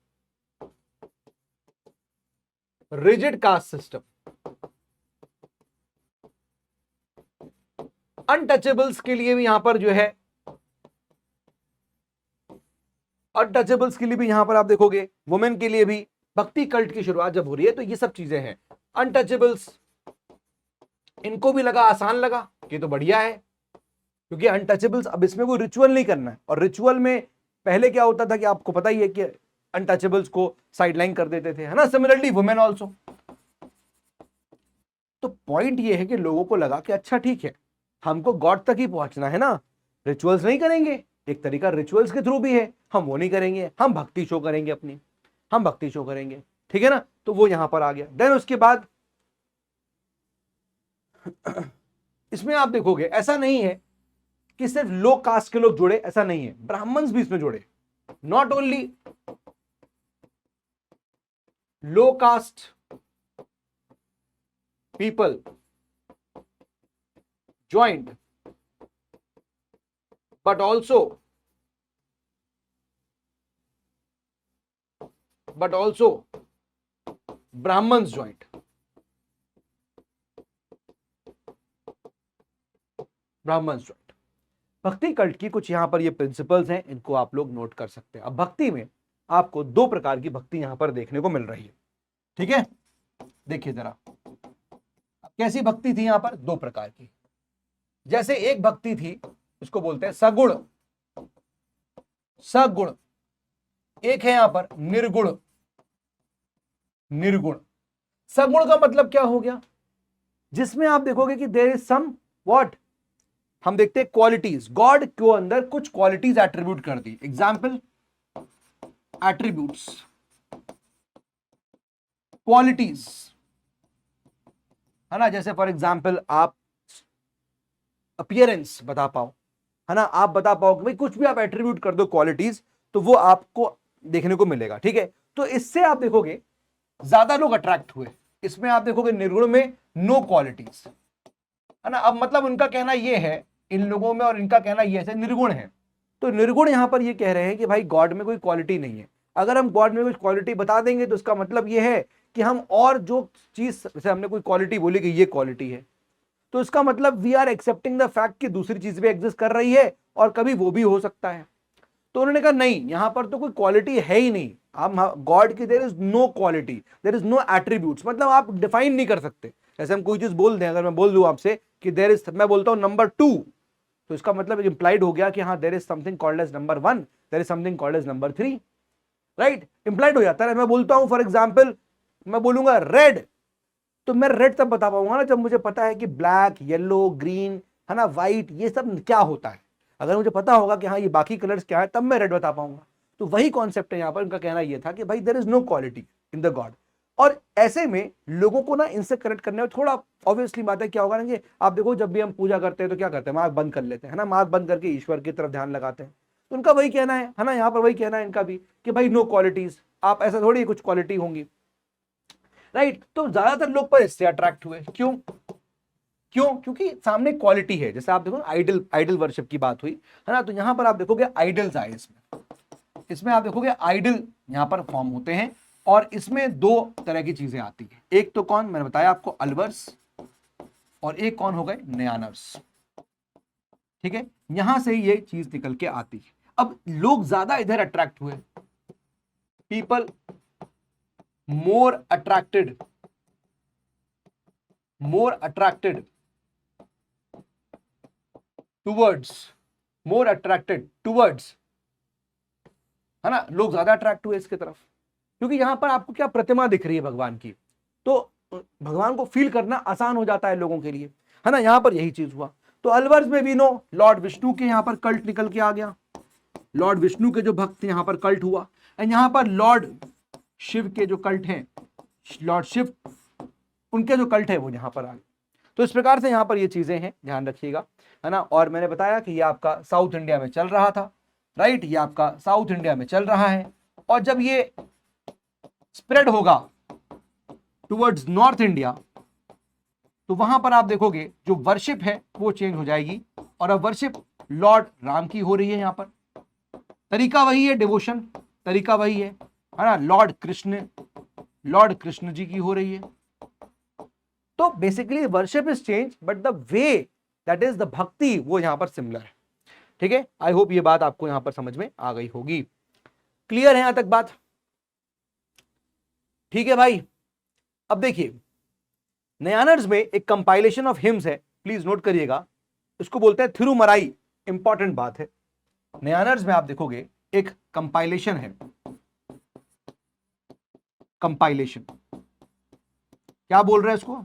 Speaker 1: rigid caste system. Untouchables के लिए भी यहां पर जो है, अनटचेबल्स के लिए भी यहां पर आप देखोगे, वुमेन के लिए भी भक्ति कल्ट की शुरुआत जब हो रही है तो ये सब चीजें हैं। अनटचेबल्स इनको भी लगा, आसान लगा कि तो बढ़िया है, क्योंकि अनटचेबल्स अब इसमें कोई रिचुअल नहीं करना है, और रिचुअल में पहले क्या होता था कि आपको पता ही है कि अनटचेबल्स को साइडलाइन कर देते थे, है ना। Similarly women also. तो पॉइंट ये है कि लोगों को लगा कि अच्छा ठीक है, हमको गॉड तक ही पहुंचना है ना, रिचुअल्स नहीं करेंगे, एक तरीका रिचुअल्स के थ्रू भी है, हम वो नहीं करेंगे, हम भक्ति शो करेंगे अपनी, हम भक्ति शो करेंगे, ठीक है ना। तो वो यहां पर आ गया। देन उसके बाद इसमें आप देखोगे ऐसा नहीं है कि सिर्फ लो कास्ट के लोग जुड़े, ऐसा नहीं है, ब्राह्मण्स भी इसमें जुड़े। Not only low caste people joined, but also Brahmins joined. भक्ति कल्ट की कुछ यहां पर ये प्रिंसिपल्स हैं, इनको आप लोग नोट कर सकते हैं। अब भक्ति में आपको दो प्रकार की भक्ति यहां पर देखने को मिल रही है, ठीक है। देखिए जरा, कैसी भक्ति थी यहां पर, दो प्रकार की। जैसे एक भक्ति थी, उसको बोलते हैं सगुण, एक है यहां पर निर्गुण। सगुण का मतलब क्या हो गया, जिसमें आप देखोगे कि देयर इज सम व्हाट, हम देखते हैं क्वालिटीज, गॉड को अंदर कुछ क्वालिटीज एट्रीब्यूट कर दी। एग्जाम्पल, एट्रीब्यूट्स, क्वालिटीज, है ना। जैसे फॉर एग्जाम्पल आप अपीयरेंस बता पाओ, है ना, आप बता पाओ कि भाई कुछ भी आप एट्रीब्यूट कर दो क्वालिटीज, तो वो आपको देखने को मिलेगा, ठीक है। तो इससे आप देखोगे ज्यादा लोग अट्रैक्ट हुए। इसमें आप देखोगे निर्गुण में नो क्वालिटीज, है ना। अब मतलब उनका कहना ये है इन लोगों में, और इनका कहना ये है निर्गुण है। तो निर्गुण यहां पर ये कह रहे हैं कि भाई गॉड में कोई क्वालिटी नहीं है। अगर हम गॉड में कुछ क्वालिटी बता देंगे तो इसका मतलब ये है कि हम और जो चीज, जैसे हमने कोई क्वालिटी बोली कि ये क्वालिटी है, तो इसका मतलब we are accepting the fact कि दूसरी चीज भी एग्जिस्ट कर रही है और कभी वो भी हो सकता है। तो उन्होंने कहा नहीं, यहां पर तो कोई क्वालिटी है ही नहीं, आप गॉड की there is no quality, there is no attributes, मतलब आप डिफाइन नहीं कर सकते। जैसे हम कोई चीज बोल दें, अगर मैं बोल दूं आपसे कि देयर इज, मैं बोलता हूं नंबर 2, तो इसका मतलब इंप्लाइड हो गया कि हाँ there is something called as number 1, there is something called as number 3, right, implied हो जाता है। मैं बोलता हूं फॉर एग्जाम्पल, मैं बोलूंगा रेड, तो मैं रेड तब बता पाऊंगा ना जब मुझे पता है कि ब्लैक, येलो, ग्रीन, है ना, व्हाइट, ये सब क्या होता है। अगर मुझे पता होगा कि हाँ ये बाकी कलर्स क्या है, तब मैं रेड बता पाऊंगा। तो वही कॉन्सेप्ट है यहाँ पर। उनका कहना यह था कि भाई there is no quality in the God. और ऐसे में लोगों को ना इनसे कनेक्ट करने में थोड़ा ऑब्वियसली बात है, क्या होगा ना, आप देखो जब भी हम पूजा करते हैं तो क्या करते हैं, आंख बंद कर लेते हैं, है ना, आंख बंद करके ईश्वर की तरफ ध्यान लगाते हैं। तो उनका वही कहना है ना, यहाँ पर वही कहना है इनका भी कि भाई नो क्वालिटीज, आप ऐसा थोड़ी कुछ क्वालिटी होंगी, राइट। तो ज्यादातर लोग पर इससे अट्रैक्ट हुए। क्यों? क्योंकि सामने क्वालिटी है। जैसे आप देखो आइडल वर्शिप की बात हुई, है ना, तो यहां पर आप देखोगे आइडल्स आए इसमें आप देखोगे आइडल यहां पर फॉर्म होते हैं, और इसमें दो तरह की चीजें आती है। एक तो कौन, मैंने बताया आपको, अलवर्स, और एक कौन हो गए, नयानर्स, ठीक है। यहां से ये चीज निकल के आती है। अब लोग ज्यादा इधर अट्रैक्ट हुए, पीपल more attracted towards, है ना, लोग ज्यादा अट्रैक्ट हुए इसके तरफ, क्योंकि यहां पर आपको क्या प्रतिमा दिख रही है भगवान की, तो भगवान को फील करना आसान हो जाता है लोगों के लिए। है ना, यहां पर यही चीज हुआ। तो अलवर्स में भी नो लॉर्ड विष्णु के यहां पर कल्ट निकल के आ गया, लॉर्ड विष्णु के जो भक्त थे यहां पर कल्ट हुआ, एंड यहां पर लॉर्ड शिव के जो कल्ट हैं, लॉर्ड शिव उनके जो कल्ट है वो यहां पर आ गए। तो इस प्रकार से यहां पर ये चीजें हैं, ध्यान रखिएगा, है ना। और मैंने बताया कि ये आपका साउथ इंडिया में चल रहा था, राइट, ये आपका साउथ इंडिया में चल रहा है, और जब ये स्प्रेड होगा टुवर्ड्स नॉर्थ इंडिया, तो वहां पर आप देखोगे जो वर्शिप है वो चेंज हो जाएगी, और अब वर्शिप लॉर्ड राम की हो रही है। यहां पर तरीका वही है, डिवोशन तरीका वही है ना, लॉर्ड कृष्ण जी की हो रही है। तो basically worship is change, but the way that is the भक्ति वो यहां पर सिमिलर है। ठीक है, आई होप ये बात आपको यहां पर समझ में आ गई होगी। क्लियर है यहां तक बात? ठीक है भाई। अब देखिए, नयानर्स में एक कंपाइलेशन ऑफ हिम्स है, प्लीज नोट करिएगा, इसको बोलते हैं थिरुमराई। इंपॉर्टेंट बात है, नयानर्स में आप देखोगे एक कंपाइलेशन है, कंपाइलेशन क्या बोल रहे हैं इसको,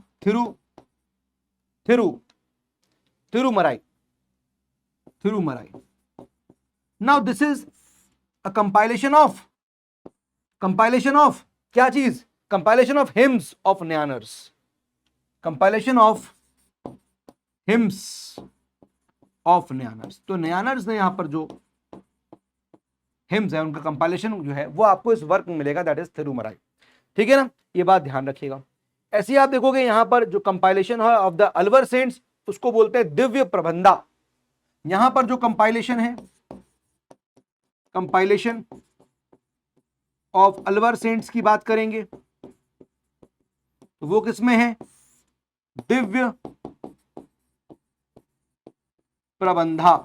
Speaker 1: Thirumurai. Now this is a compilation of क्या चीज, compilation of hymns of Nayanars, compilation of hymns of Nayanars. तो नयानर्स ने यहां पर जो हिम्स है उनका कंपाइलेशन जो है वो आपको इस वर्क में मिलेगा, दैट इज थिरुमराई। ठीक है ना, ये बात ध्यान रखिएगा। ऐसे ही आप देखोगे यहां पर जो कंपाइलेशन है ऑफ द अलवर सेंट्स, उसको बोलते हैं दिव्य प्रबंधा। यहां पर जो कंपाइलेशन है, कंपाइलेशन ऑफ अलवर सेंट्स की बात करेंगे तो वो किसमें है, Divya Prabandha.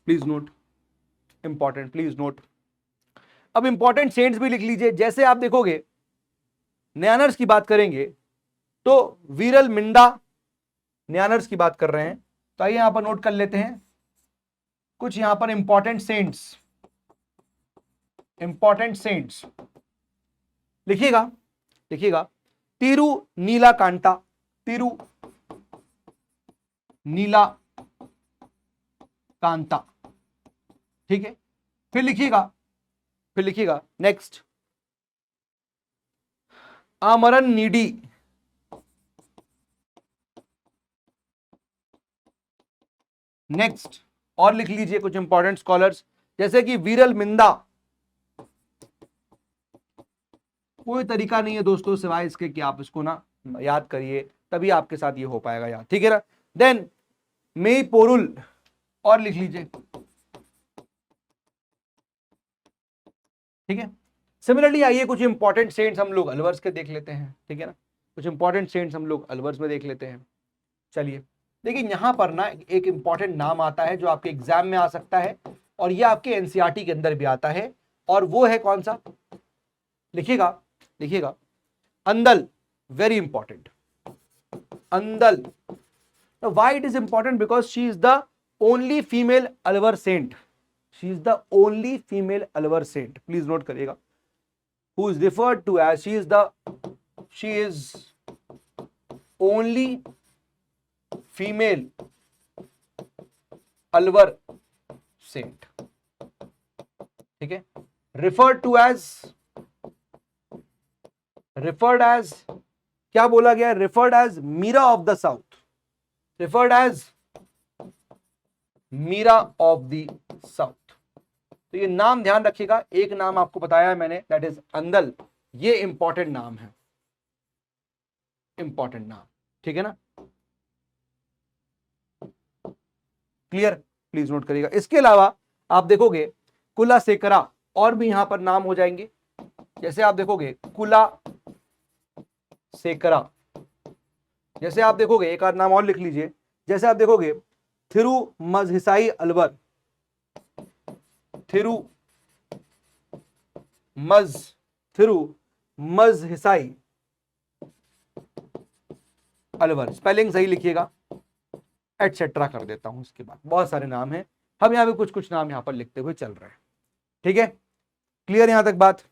Speaker 1: Please note, important, please note. अब इंपॉर्टेंट सेंट्स भी लिख लीजिए। जैसे आप देखोगे नयानर्स की बात करेंगे तो वीरल मिंडा नयानर्स की बात कर रहे हैं, तो आइए यहां पर नोट कर लेते हैं कुछ यहां पर इंपॉर्टेंट सेंट्स लिखिएगा, तिरु नीलाकांता, तिरु नीलाकांता। ठीक है, फिर लिखिएगा नेक्स्ट आमरन नीडी, नेक्स्ट और लिख लीजिए कुछ इंपॉर्टेंट स्कॉलर्स जैसे कि वीरल मिंदा। कोई तरीका नहीं है दोस्तों सिवाय इसके कि आप इसको ना याद करिए, तभी आपके साथ ये हो पाएगा याद। ठीक है ना, देन मेई पोरुल और लिख लीजिए। ठीक है, सिमिलरली आइए कुछ इंपॉर्टेंट सेंट्स हम लोग अलवर्स के देख लेते हैं। ठीक है ना, कुछ इंपॉर्टेंट सेंट्स हम लोग अलवर्स में देख लेते हैं। चलिए देखिए, यहां पर ना एक इंपॉर्टेंट नाम आता है जो आपके एग्जाम में आ सकता है, और ये आपके एनसीईआरटी के अंदर भी आता है, और वो है कौन सा, लिखिएगा Andal. Very important, Andal. Why it is important, because she is the only female Alvar saint, she is the only female Alvar saint, please note करिएगा, who is referred to as she is only female Alvar saint. ठीक है, referred as क्या बोला गया, referred as Meera of the south, referred as Meera of the south. तो ये नाम ध्यान रखिएगा, एक नाम आपको बताया है मैंने, दैट इज अंदल। ये इंपॉर्टेंट नाम है, इंपॉर्टेंट नाम। ठीक है ना, क्लियर, प्लीज नोट करिएगा। इसके अलावा आप देखोगे कुला सेकरा और भी यहां पर नाम हो जाएंगे। जैसे आप देखोगे कुला सेकरा, जैसे आप देखोगे एक आध नाम और लिख लीजिए, जैसे आप देखोगे थिरु मजहिसाई अलवर, थिरु मजहिसाई अलवर, स्पेलिंग सही लिखिएगा, एटसेट्रा कर देता हूं। इसके बाद बहुत सारे नाम हैं, हम यहां पे कुछ कुछ नाम यहां पर लिखते हुए चल रहे हैं। ठीक है, क्लियर यहां तक बात?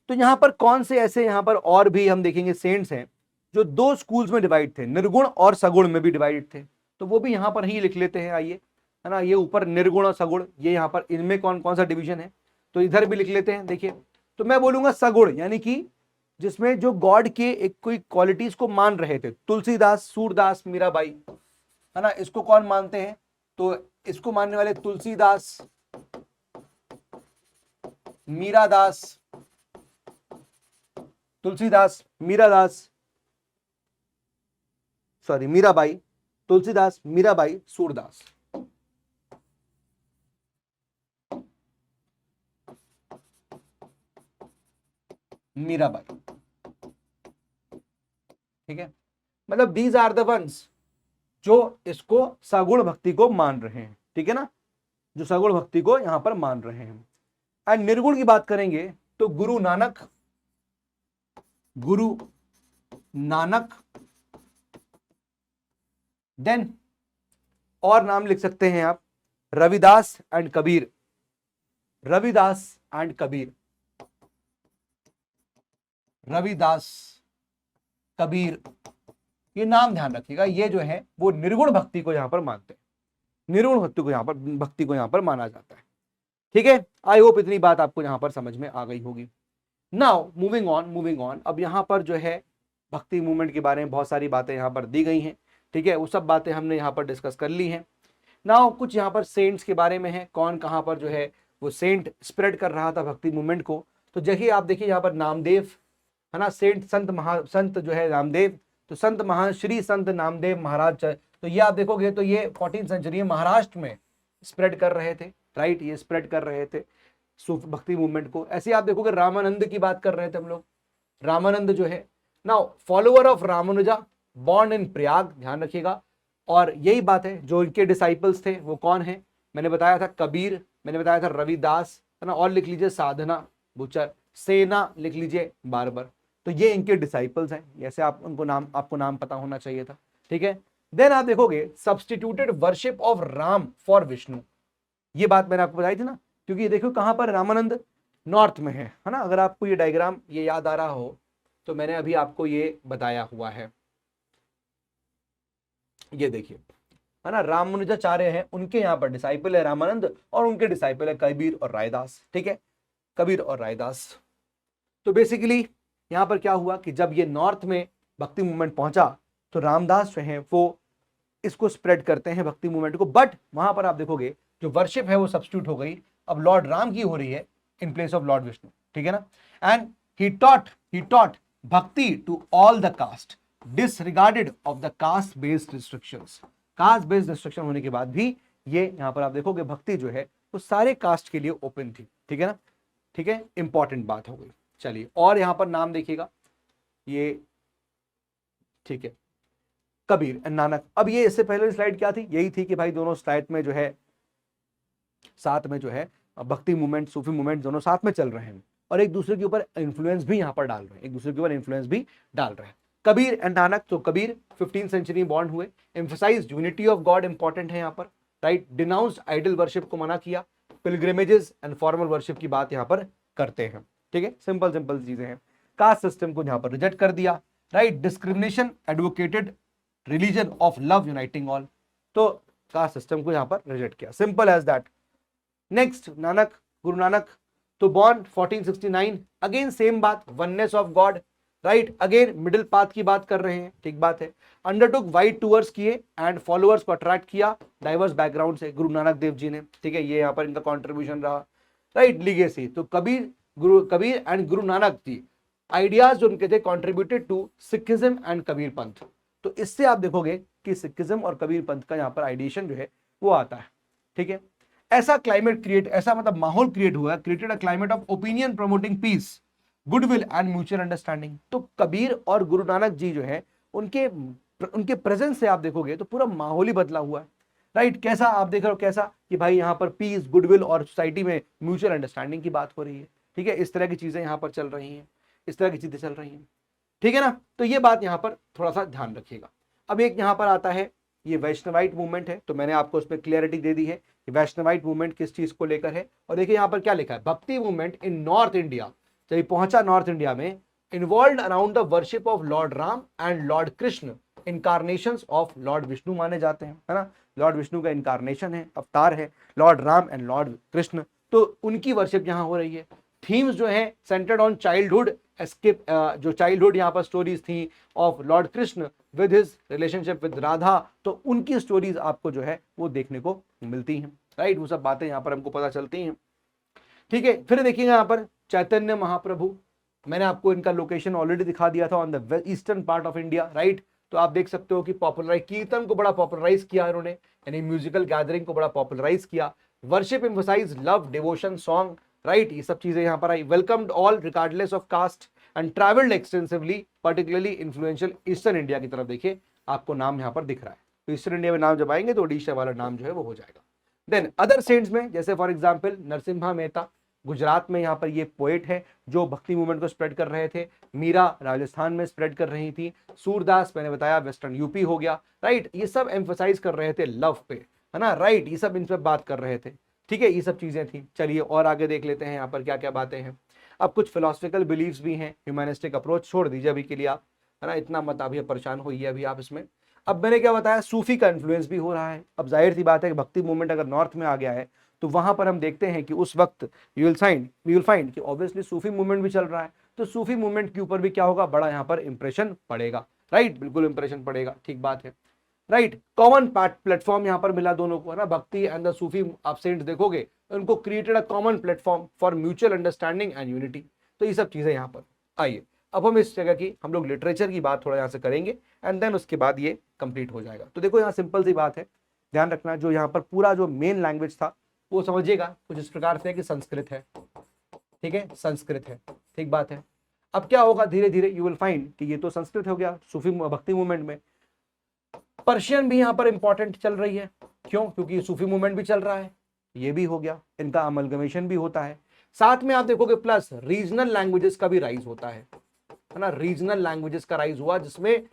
Speaker 1: तो यहां पर कौन से ऐसे यहां पर और भी हम देखेंगे सेंट्स हैं जो दो स्कूल्स में डिवाइड थे, निर्गुण और सगुण में भी डिवाइड थे, तो वो भी यहां पर ही लिख लेते हैं। आइए, है ना, ये ऊपर निर्गुण और सगुण, ये यहां पर इनमें कौन कौन सा डिवीजन है, तो इधर भी लिख लेते हैं। देखिए, तो मैं बोलूंगा सगुण, यानी कि जिसमें जो गॉड के एक कोई क्वालिटीज को मान रहे थे, तुलसीदास, सूरदास, मीराबाई, है ना, इसको कौन मानते हैं, तो इसको मानने वाले तुलसीदास, मीरादास, तुलसीदास, मीरादास, सॉरी मीराबाई, तुलसीदास, मीराबाई, सूरदास। मीराबाई, ठीक है, मतलब दीज आर द वंस जो इसको सगुण भक्ति को मान रहे हैं, ठीक है ना, जो सगुण भक्ति को यहां पर मान रहे हैं। एंड निर्गुण की बात करेंगे तो गुरु नानक, गुरु नानक, देन और नाम लिख सकते हैं आप, रविदास एंड कबीर, रविदास एंड कबीर, रविदास, कबीर, ये नाम ध्यान रखिएगा, ये जो है वो निर्गुण भक्ति को यहां पर मानते हैं, निर्गुण भक्ति को यहां पर, भक्ति को यहां पर माना जाता है। ठीक है, आई होप इतनी बात आपको यहां पर समझ में आ गई होगी। Now moving on, moving on, अब यहां पर जो है भक्ति मूवमेंट के बारे में बहुत सारी बातें यहां पर दी गई हैं, ठीक है, वो सब बातें हमने यहां पर डिस्कस कर ली हैं। नाउ कुछ यहां पर सेंट्स के बारे में है, कौन कहां पर जो है वो सेंट स्प्रेड कर रहा था भक्ति मूवमेंट को, तो जैसे आप देखिए यहां पर नामदेव, है ना, सेंट संत जो है नामदेव, तो संत श्री संत नामदेव महाराज, तो ये आप देखोगे तो ये 14th सेंचुरी में महाराष्ट्र में स्प्रेड कर रहे थे, राइट, ये स्प्रेड कर रहे थे भक्ति मूवमेंट को। ऐसे आप देखोगे रामानंद की बात कर रहे थे हम लोग, रामानंद जो है now follower of Ramanuja, born in Prayag, ध्यान रखिएगा। और यही बात है, जो इनके डिसाइपल्स थे वो कौन है, मैंने बताया था कबीर, मैंने बताया था रविदास, है ना, और लिख लीजिए साधना बुचर, सेना लिख लीजिए बारबर, तो ये इनके डिसाइपल्स हैं, ऐसे आप उनको नाम, आपको नाम पता होना चाहिए था, ठीक है। देन आप देखोगे substituted worship of Ram for Vishnu, ये बात मैंने आपको बताई थी ना, क्योंकि ये देखो कहां पर रामानंद नॉर्थ में है ना, अगर आपको ये डायग्राम ये याद आ रहा हो तो मैंने अभी आपको ये बताया हुआ है, ये देखिए, है ना, रामानुजाचार्य हैं, उनके यहाँ पर डिसाइपल है रामानंद, और उनके डिसाइपल है कबीर और रायदास, ठीक है, कबीर और रायदास। तो बेसिकली यहाँ पर क्या हुआ कि जब ये नॉर्थ में भक्ति मूवमेंट पहुंचा तो रामदास जो है वो इसको स्प्रेड करते हैं भक्ति मूवमेंट को, बट वहां पर आप देखोगे जो वर्शिप है वो सब्स्टिट्यूट हो गई, अब लॉर्ड राम की हो रही है in place of Lord Vishnu, ठीक है ना। And he taught bhakti to all the caste, disregarded of the caste based restrictions, caste based restriction होने के बाद भी ये यहां पर आप देखोगे भक्ति जो है वो सारे कास्ट के लिए ओपन थी, ठीक है ना, ठीक है, इंपॉर्टेंट बात हो गई। चलिए, और यहां पर नाम देखिएगा, ये ठीक है, कबीर एंड नानक। अब ये इससे पहले स्लाइड क्या थी, यही थी कि भाई दोनों स्लाइड में जो है साथ में जो है भक्ति मूवमेंट, सूफी मूवमेंट दोनों साथ में चल रहे हैं और एक दूसरे के ऊपर इन्फ्लुएंस भी यहां पर डाल रहे हैं, एक दूसरे के ऊपर इन्फ्लुएंस भी डाल रहे हैं। कबीर एंड नानक, तो कबीर 15th सेंचुरी में बॉर्न हुए, emphasize unity of God, important है यहाँ पर, राइट, डिनाउंस्ड आइडल वर्शिप को मना किया, पिलग्रिमेजेस एंड फॉर्मल वर्शिप की बात यहाँ पर करते हैं, ठीक है, सिंपल सिंपल चीजें हैं। कास्ट सिस्टम को यहाँ पर रिजेक्ट कर दिया, right, discrimination advocated religion of love uniting all, तो कास्ट सिस्टम को यहाँ पर रिजेक्ट किया, simple as that. Next Nanak, Guru Nanak, तो बॉर्न 1469, अगेन सेम बात, oneness of God, right, again middle path की बात कर रहे हैं, ठीक बात है। अंडरटुक वाइड टूर्स किए एंड फॉलोअर्स को अट्रैक्ट किया डाइवर्स बैकग्राउंड से गुरु नानक देव जी ने, ठीक है, ये यहाँ पर इनका कॉन्ट्रीब्यूशन रहा, राइट, लीगेसी, तो कबीर एंड गुरु नानक जी आइडियाज जो उनके थे contributed to Sikhism and Kabir Panth, तो इससे आप देखोगे कि सिखिज्म और कबीर पंथ का यहाँ पर आइडिएशन जो है वो आता है, ठीक है। ऐसा क्लाइमेट क्रिएट, ऐसा मतलब माहौल क्रिएट हुआ, created a climate of opinion promoting peace, goodwill and mutual understanding, तो कबीर और गुरु नानक जी जो है उनके प्रेजेंस से आप देखोगे तो पूरा माहौल ही बदला हुआ है, राइट, कैसा आप देख रहे हो, कैसा कि भाई यहाँ पर पीस, गुडविल और सोसाइटी में म्यूचुअल अंडरस्टैंडिंग की बात हो रही है, ठीक है, इस तरह की चीजें यहाँ पर चल रही हैं, इस तरह की चीजें चल रही हैं, ठीक है ना, तो ये बात यहाँ पर थोड़ा सा ध्यान रखिएगा। अब एक यहाँ पर आता है ये वैष्णवाइट मूवमेंट है, तो मैंने आपको उसमें क्लियरिटी दे दी है कि वैष्णवाइट मूवमेंट किस चीज को लेकर है, और देखिए यहाँ पर क्या लिखा है, भक्ति मूवमेंट इन नॉर्थ इंडिया जब ये पहुंचा नॉर्थ इंडिया में, involve around the worship of Lord Ram and Lord Krishna, incarnations of Lord Vishnu माने जाते हैं, है ना। लॉर्ड विष्णु का इनकारनेशन है, अवतार है Lord Ram and Lord Krishna, तो उनकी वर्शिप यहाँ हो रही है। थीम्स जो है सेंटर्ड ऑन चाइल्डहुड एस्केप, जो चाइल्डहुड यहाँ पर स्टोरीज थी of Lord Krishna with his relationship with Radha, तो उनकी स्टोरीज आपको जो है वो देखने को मिलती हैं, राइट। वो सब बातें यहाँ पर हमको पता चलती हैं, ठीक है। फिर देखिएगा यहाँ पर चैतन्य महाप्रभु, मैंने आपको इनका लोकेशन ऑलरेडी दिखा दिया था, on the eastern part of India, right. तो आप देख सकते हो कि पॉपुलराइज कीर्तन को बड़ा पॉपुलराइज किया इन्होंने, यानी म्यूजिकल गैदरिंग को बड़ा पॉपुलराइज किया। Worship emphasise love devotion song, right, ये सब चीजें यहाँ पर आई। Welcomed all regardless of caste and travelled extensively, particularly influential eastern India की तरफ। देखिए आपको नाम यहाँ पर दिख रहा है, तो ईस्टर्न इंडिया में नाम जब आएंगे तो ओडिशा वाला नाम जो है वो हो जाएगा। देन अदर सेंट्स में जैसे फॉर एग्जाम्पल नरसिम्हा मेहता, गुजरात में यहाँ पर ये पोएट है जो भक्ति मूवमेंट को स्प्रेड कर रहे थे। मीरा राजस्थान में स्प्रेड कर रही थी। सूरदास मैंने बताया वेस्टर्न यूपी हो गया, राइट। ये सब एम्फसाइज कर रहे थे लव पे, है ना, राइट। ये सब इन पर बात कर रहे थे, ठीक है, ये सब चीजें थी। चलिए और आगे देख लेते हैं यहाँ पर क्या क्या बातें हैं। अब कुछ फिलोसफिकल बिलीव्स भी हैं, ह्यूमैनिस्टिक अप्रोच छोड़ दीजिए अभी के लिए आप, है ना, इतना मत अभी परेशान होइए अभी आप इसमें। अब मैंने क्या बताया, सूफी का इन्फ्लुएंस भी हो रहा है। अब जाहिर सी बात है कि भक्ति मूवमेंट अगर नॉर्थ में आ गया है तो वहां पर हम देखते हैं कि उस वक्त यू विल फाइंड कि ऑब्वियसली सूफी मूवमेंट भी चल रहा है, तो सूफी मूवमेंट के ऊपर भी क्या होगा, बड़ा यहाँ पर इंप्रेशन पड़ेगा, राइट, बिल्कुल इंप्रेशन पड़ेगा, ठीक बात है, राइट। कॉमन प्लेटफॉर्म यहाँ पर मिला दोनों को, है ना, भक्ति एंड द सूफी आप सेंट्स देखोगे उनको created a common platform for mutual understanding and unity. तो ये सब चीजें यहाँ पर। आइए अब हम इस जगह की हम लोग लिटरेचर की बात थोड़ा यहाँ से करेंगे एंड देन उसके बाद ये कंप्लीट हो जाएगा। तो देखो यहाँ सिंपल सी बात है, ध्यान रखना, जो यहाँ पर पूरा जो मेन लैंग्वेज था वो समझिएगा कुछ इस प्रकार से कि संस्कृत है, ठीक है, संस्कृत है, ठीक बात है। अब क्या होगा, धीरे धीरे यू विल फाइंड कि ये तो संस्कृत हो गया सूफी भक्ति मूवमेंट में। पर्शियन भी यहाँ पर इंपॉर्टेंट चल रही है, क्यों, क्योंकि सूफी मूवमेंट भी चल रहा है, ये भी हो गया, इनका अमलगमेशन भी होता है। साथ में आप देखोगे प्लस रीजनल लैंग्वेजेस का भी राइज होता है ना, रीजनल लैंग्वेजेस का राइज हुआ जिसमें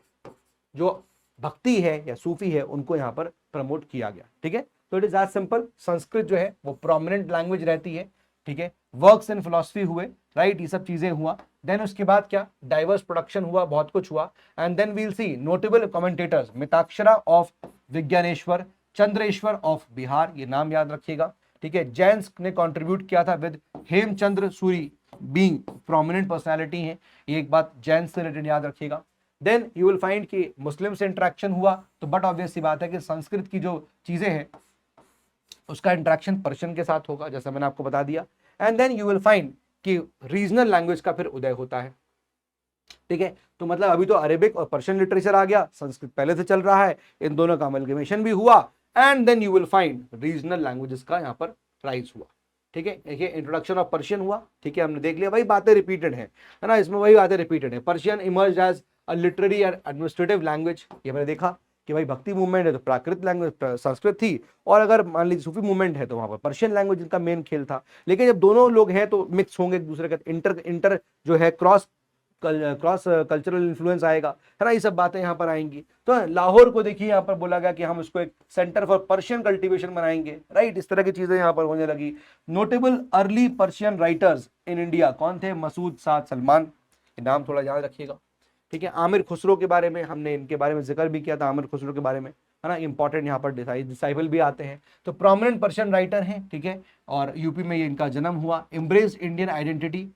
Speaker 1: जो भक्ति है या सूफी है उनको यहाँ पर प्रमोट किया गया, ठीक है। तो it is as simple, Sanskrit जो है वो प्रोमिनेंट लैंग्वेज रहती है, ठीक है। वर्क्स इन फिलोसफी हुए, राइट, ये सब चीजें हुआ। देन उसके बाद क्या, डाइवर्स प्रोडक्शन हुआ, बहुत कुछ हुआ। And then we'll see notable commentators, Mitakshara of Vijnaneshwara, Chandreshwara of Bihar, ये नाम याद रखिएगा, ठीक है। जैन्स ने कंट्रीब्यूट किया था with Hemachandra Suri being prominent personality है, ये एक बात जैन्स से रिलेटेड याद रखिएगा। देन यू विल फाइंड कि मुस्लिम से इंटरेक्शन हुआ, तो बट ऑब्वियस सी बात है कि संस्कृत की जो चीजें हैं उसका इंटरेक्शन पर्शियन के साथ होगा, जैसा मैंने आपको बता दिया। And then you will find कि रीजनल लैंग्वेज का फिर उदय होता है, ठीक है। तो मतलब अभी तो अरेबिक और पर्शियन लिटरेचर आ गया, संस्कृत पहले से चल रहा है, इन दोनों का अमलगमेशन भी हुआ, and then you will find regional languages का यहाँ पर राइज हुआ, ठीक है। देखिए इंट्रोडक्शन ऑफ पर्शियन हुआ, ठीक है, हमने देख लिया, वही बातें रिपीटेड है ना, इसमें वही बातें रिपीटेड है। Persian emerge as a literary and administrative language, ये मैंने देखा कि भाई भक्ति मूवमेंट है तो प्राकृत लैंग्वेज संस्कृत थी, और अगर मान लीजिए सूफी मूवमेंट है तो वहां पर पर्शियन लैंग्वेज इनका मेन खेल था। लेकिन जब दोनों लोग हैं तो मिक्स होंगे एक दूसरे का, इंटर जो है क्रॉस कल्चरल इन्फ्लुएंस आएगा, है ना, ये सब बातें यहाँ पर आएंगी। तो लाहौर को देखिए यहाँ पर बोला गया कि हम उसको एक सेंटर फॉर पर्शियन कल्टीवेशन बनाएंगे, राइट, इस तरह की चीजें यहाँ पर होने लगी। Notable early Persian writers in India कौन थे, मसूद साद सलमान, ये नाम थोड़ा याद रखिएगा, ठीक है। आमिर खुसरो के बारे में हमने इनके बारे में जिक्र भी किया था, आमिर खुसरो के बारे में, है ना, इंपॉर्टेंट यहाँ पर डिसाइबल भी आते हैं, तो प्रोमिनेंट पर्शियन राइटर हैं, ठीक है, और यूपी में ये इनका जन्म हुआ। Embraced Indian identity,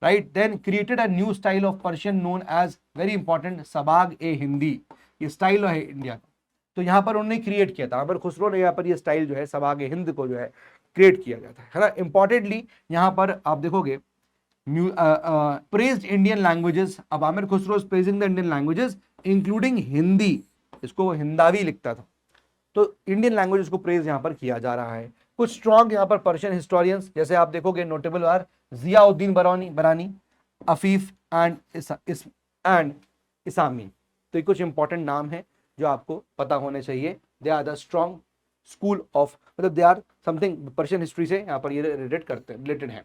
Speaker 1: right, then created a new style of Persian known as, very important, Sabk e Hindi, ये स्टाइल है इंडिया का, तो यहाँ पर उन्होंने क्रिएट किया था, आमिर खुसरो ने यहाँ पर ये स्टाइल जो है सबाग ए हिंद को जो है क्रिएट किया गया था, है ना। इंपॉर्टेंटली यहाँ पर आप देखोगे praised Indian languages, अब Aamir Khusro is praising the Indian languages including Hindi, इसको वो हिंदावी लिखता था, तो इंडियन लैंग्वेज को प्रेज यहाँ पर किया जा रहा है। कुछ स्ट्रॉन्ग यहाँ पर पर्शियन हिस्टोरियंस जैसे आप देखोगे नोटेबल आर जियाउद्दीन बरानी, अफीफ एंड इसामी, तो ये कुछ इंपॉर्टेंट नाम है जो आपको पता होने चाहिए। They are the strong school of, मतलब they are something Persian history से यहाँ पर ये रिलेटेड है,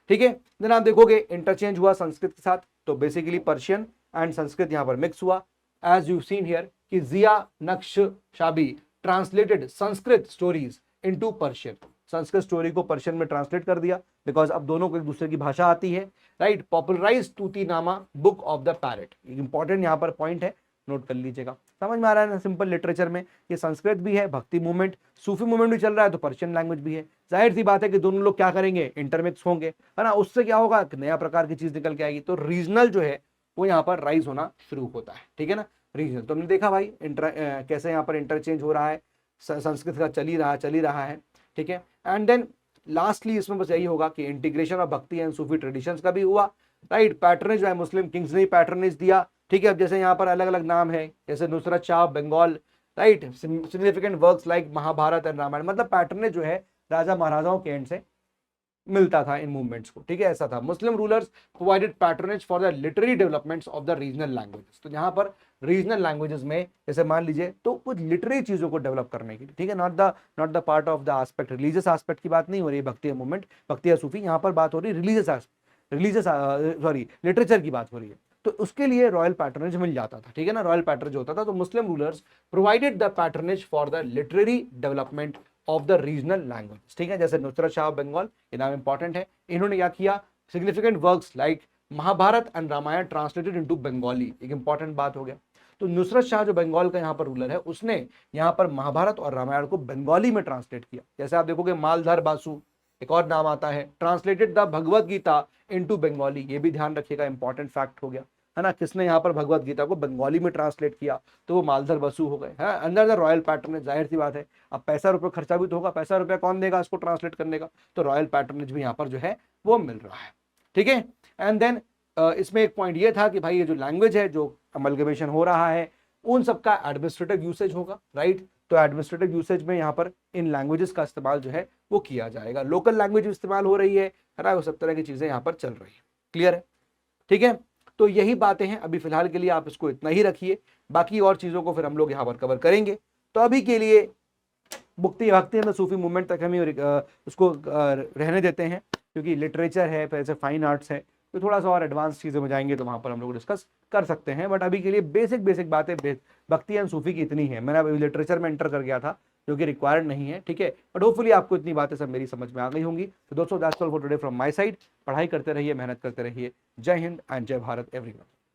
Speaker 1: ठीक है। देन आप देखोगे इंटरचेंज हुआ संस्कृत के साथ, तो बेसिकली पर्शियन एंड संस्कृत यहां पर मिक्स हुआ, एज यू सीन हियर कि Zia Nakhshabi translated Sanskrit stories into Persian, Sanskrit story को पर्शियन में ट्रांसलेट कर दिया, बिकॉज अब दोनों को एक दूसरे की भाषा आती है, right. Popularise Tutinama book of the parrot, important यहाँ पर पॉइंट है, नोट कर लीजिएगा। समझ में आ रहा है ना, सिंपल लिटरेचर में ये संस्कृत भी है, भक्ति मूवमेंट, सूफी मूवमेंट भी चल रहा है, तो पर्शियन लैंग्वेज भी है। जाहिर सी बात है कि दोनों लोग क्या करेंगे, इंटरमिक्स होंगे, है ना। उससे क्या होगा, नया प्रकार की चीज निकल के आएगी। तो रीजनल जो है वो यहाँ पर राइज होना शुरू होता है, ठीक है ना। रीजनल तो हमने देखा भाई कैसे यहाँ पर इंटरचेंज हो रहा है, संस्कृत का चल ही रहा है, ठीक है। एंड देन लास्टली इसमें बस यही होगा कि इंटीग्रेशन ऑफ भक्ति एंड सूफी ट्रेडिशंस का भी हुआ, राइट। पैटर्नेज जो है मुस्लिम किंग्स ने पैटर्नेज दिया, ठीक है। अब जैसे यहाँ पर अलग अलग नाम है, जैसे Nusrat Shah Bengal, right. Significant works like Mahabharata and Ramayana, मतलब पैटर्नेज जो है राजा महाराजाओं के एंड से मिलता था इन मूवमेंट्स को, ठीक है, ऐसा था। मुस्लिम rulers provided patronage for the literary developments of the regional languages. तो यहाँ पर रीजनल लैंग्वेजेस में जैसे मान लीजिए तो कुछ लिटरेरी चीजों को डेवलप करने के लिए, ठीक है, not the part of the aspect, religious aspect की बात नहीं हो रही है भक्ति मूवमेंट, भक्ति या सूफी, यहाँ पर बात हो रही है लिटरेचर की बात हो रही है। तो उसके लिए रॉयल पैटर्नेज मिल जाता था, ठीक है ना, रॉयल पैटर्नेज होता था। तो मुस्लिम rulers provided the patronage for the literary development of the regional language, ठीक है। जैसे नुसरत शाह बंगाल, ये नाम इंपॉर्टेंट है, इन्होंने क्या किया, significant works like Mahabharata and Ramayana translated into Bengali, एक इंपॉर्टेंट बात हो गया। तो नुसरत शाह जो बंगाल का यहाँ पर रूलर है, उसने यहाँ पर महाभारत और रामायण को बंगाली में ट्रांसलेट किया। जैसे आप देखोगे मालधार बासु एक और नाम आता है, translated the Bhagavad Gita into Bengali, ये भी ध्यान रखिएगा, इंपॉर्टेंट फैक्ट हो गया, है ना। किसने यहाँ पर भगवत गीता को बंगाली में ट्रांसलेट किया, तो वो मालधर बसु हो गए, है अंडर द रॉयल पैटर्नेज। जाहिर सी बात है, अब पैसा रुपये खर्चा भी तो होगा, पैसा रुपया कौन देगा इसको ट्रांसलेट करने का, तो रॉयल पैटर्नेज भी यहाँ पर जो है वो मिल रहा है, ठीक है। एंड देन इसमें एक पॉइंट ये था कि भाई ये जो लैंग्वेज है, जो अमलगमेशन हो रहा है, उन सबका एडमिनिस्ट्रेटिव यूसेज होगा, राइट। तो एडमिनिस्ट्रेटिव यूसेज में यहाँ पर इन लैंग्वेजेस का इस्तेमाल जो है वो किया जाएगा, लोकल लैंग्वेज इस्तेमाल हो रही है ना, वो सब तरह की चीजें यहाँ पर चल रही है, क्लियर है, ठीक है। तो यही बातें हैं अभी फिलहाल के लिए, आप इसको इतना ही रखिए, बाकी और चीजों को फिर हम लोग यहाँ पर कवर करेंगे। तो अभी के लिए भक्ति एंड सूफी मूवमेंट तक हम उसको रहने देते हैं, क्योंकि लिटरेचर है, फिर ऐसे फाइन आर्ट्स है, तो थोड़ा सा और एडवांस चीज़ों में जाएंगे तो वहाँ पर हम लोग डिस्कस कर सकते हैं। बट अभी के लिए बेसिक बातें भक्ति एंड सूफी की इतनी है। मैंने अभी लिटरेचर में एंटर कर गया था, जो कि रिक्वायर्ड नहीं है, ठीक है। बट होपफुली आपको इतनी बातें सब मेरी समझ में आ गई होंगी। तो दोस्तों that's all for today from my side. पढ़ाई करते रहिए, मेहनत करते रहिए। जय हिंद एंड जय भारत एवरीवन।